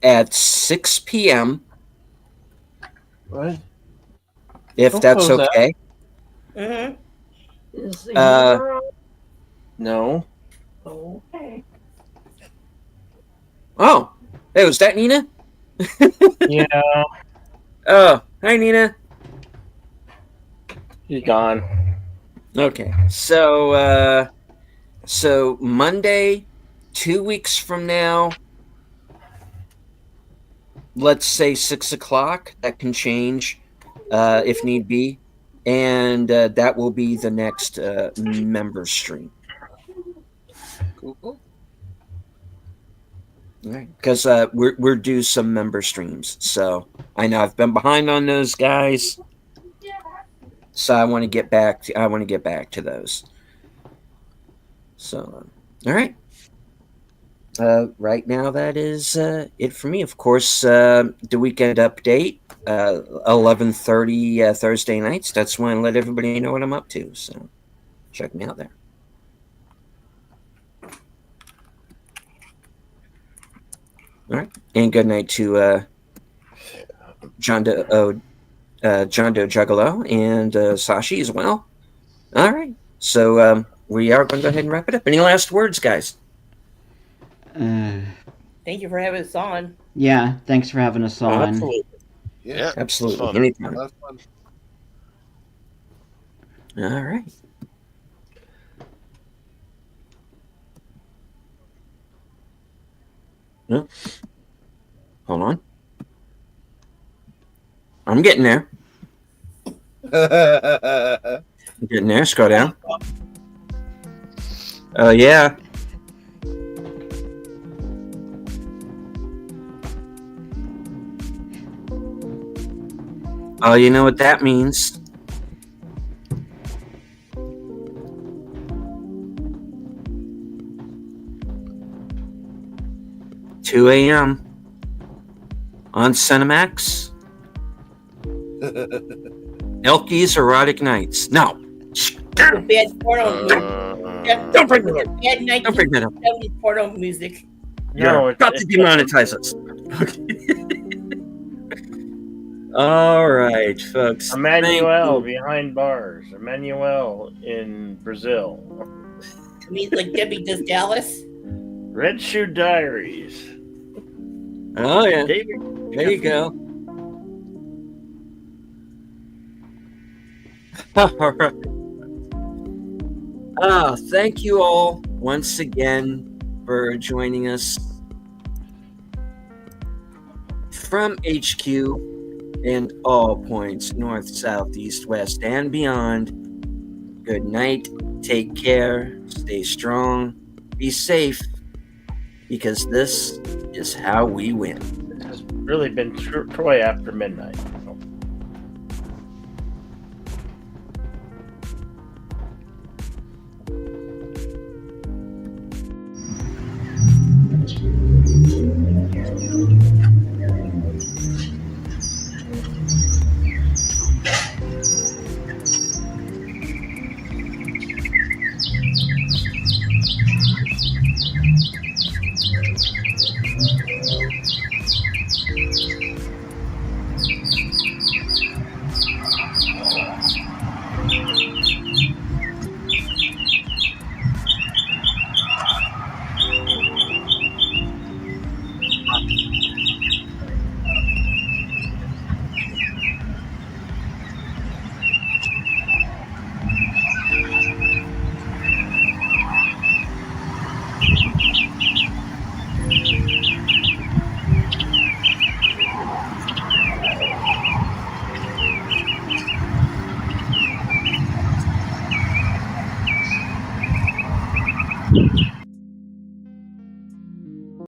at 6 p.m. What? If that's okay. No. Okay. Oh, hey, was that Nina? Yeah. Oh, Hi, Nina. He's gone. Okay, so Monday, 2 weeks from now, let's say 6 o'clock. That can change if need be, and that will be the next member stream. Cool. Right, because we're due some member streams, so I know I've been behind on those guys, so I want to get back to those. So, all right. Right now, that is it for me. Of course, the weekend update, 11:30 Thursday nights. That's when I let everybody know what I'm up to. So, check me out there. All right, and good night to John Doe Juggalo and Sashi as well. All right, so we are going to go ahead and wrap it up. Any last words, guys? Thank you for having us on. Yeah, thanks for having us on. Absolutely. Yeah, Absolutely. fun. Anytime. That's fun. All right. No. Hold on. I'm getting there. I'm getting there. Scroll down. Oh, yeah. Oh, you know what that means. Two a.m. on Cinemax. Elky's Erotic Nights. No. Bad porno music. Don't bring that up. Bad Don't bring that up. 1970s porno music. No, You're about to demonetize us. All right, folks. Emmanuel Thank you. behind bars. Emmanuel in Brazil. I mean, like Debbie does Dallas. Red Shoe Diaries. Oh, yeah. David. There you go. All right. Thank you all once again for joining us from HQ and all points north, south, east, west, and beyond. Good night. Take care. Stay strong. Be safe, because this is how we win. This has really been Troy After Midnight.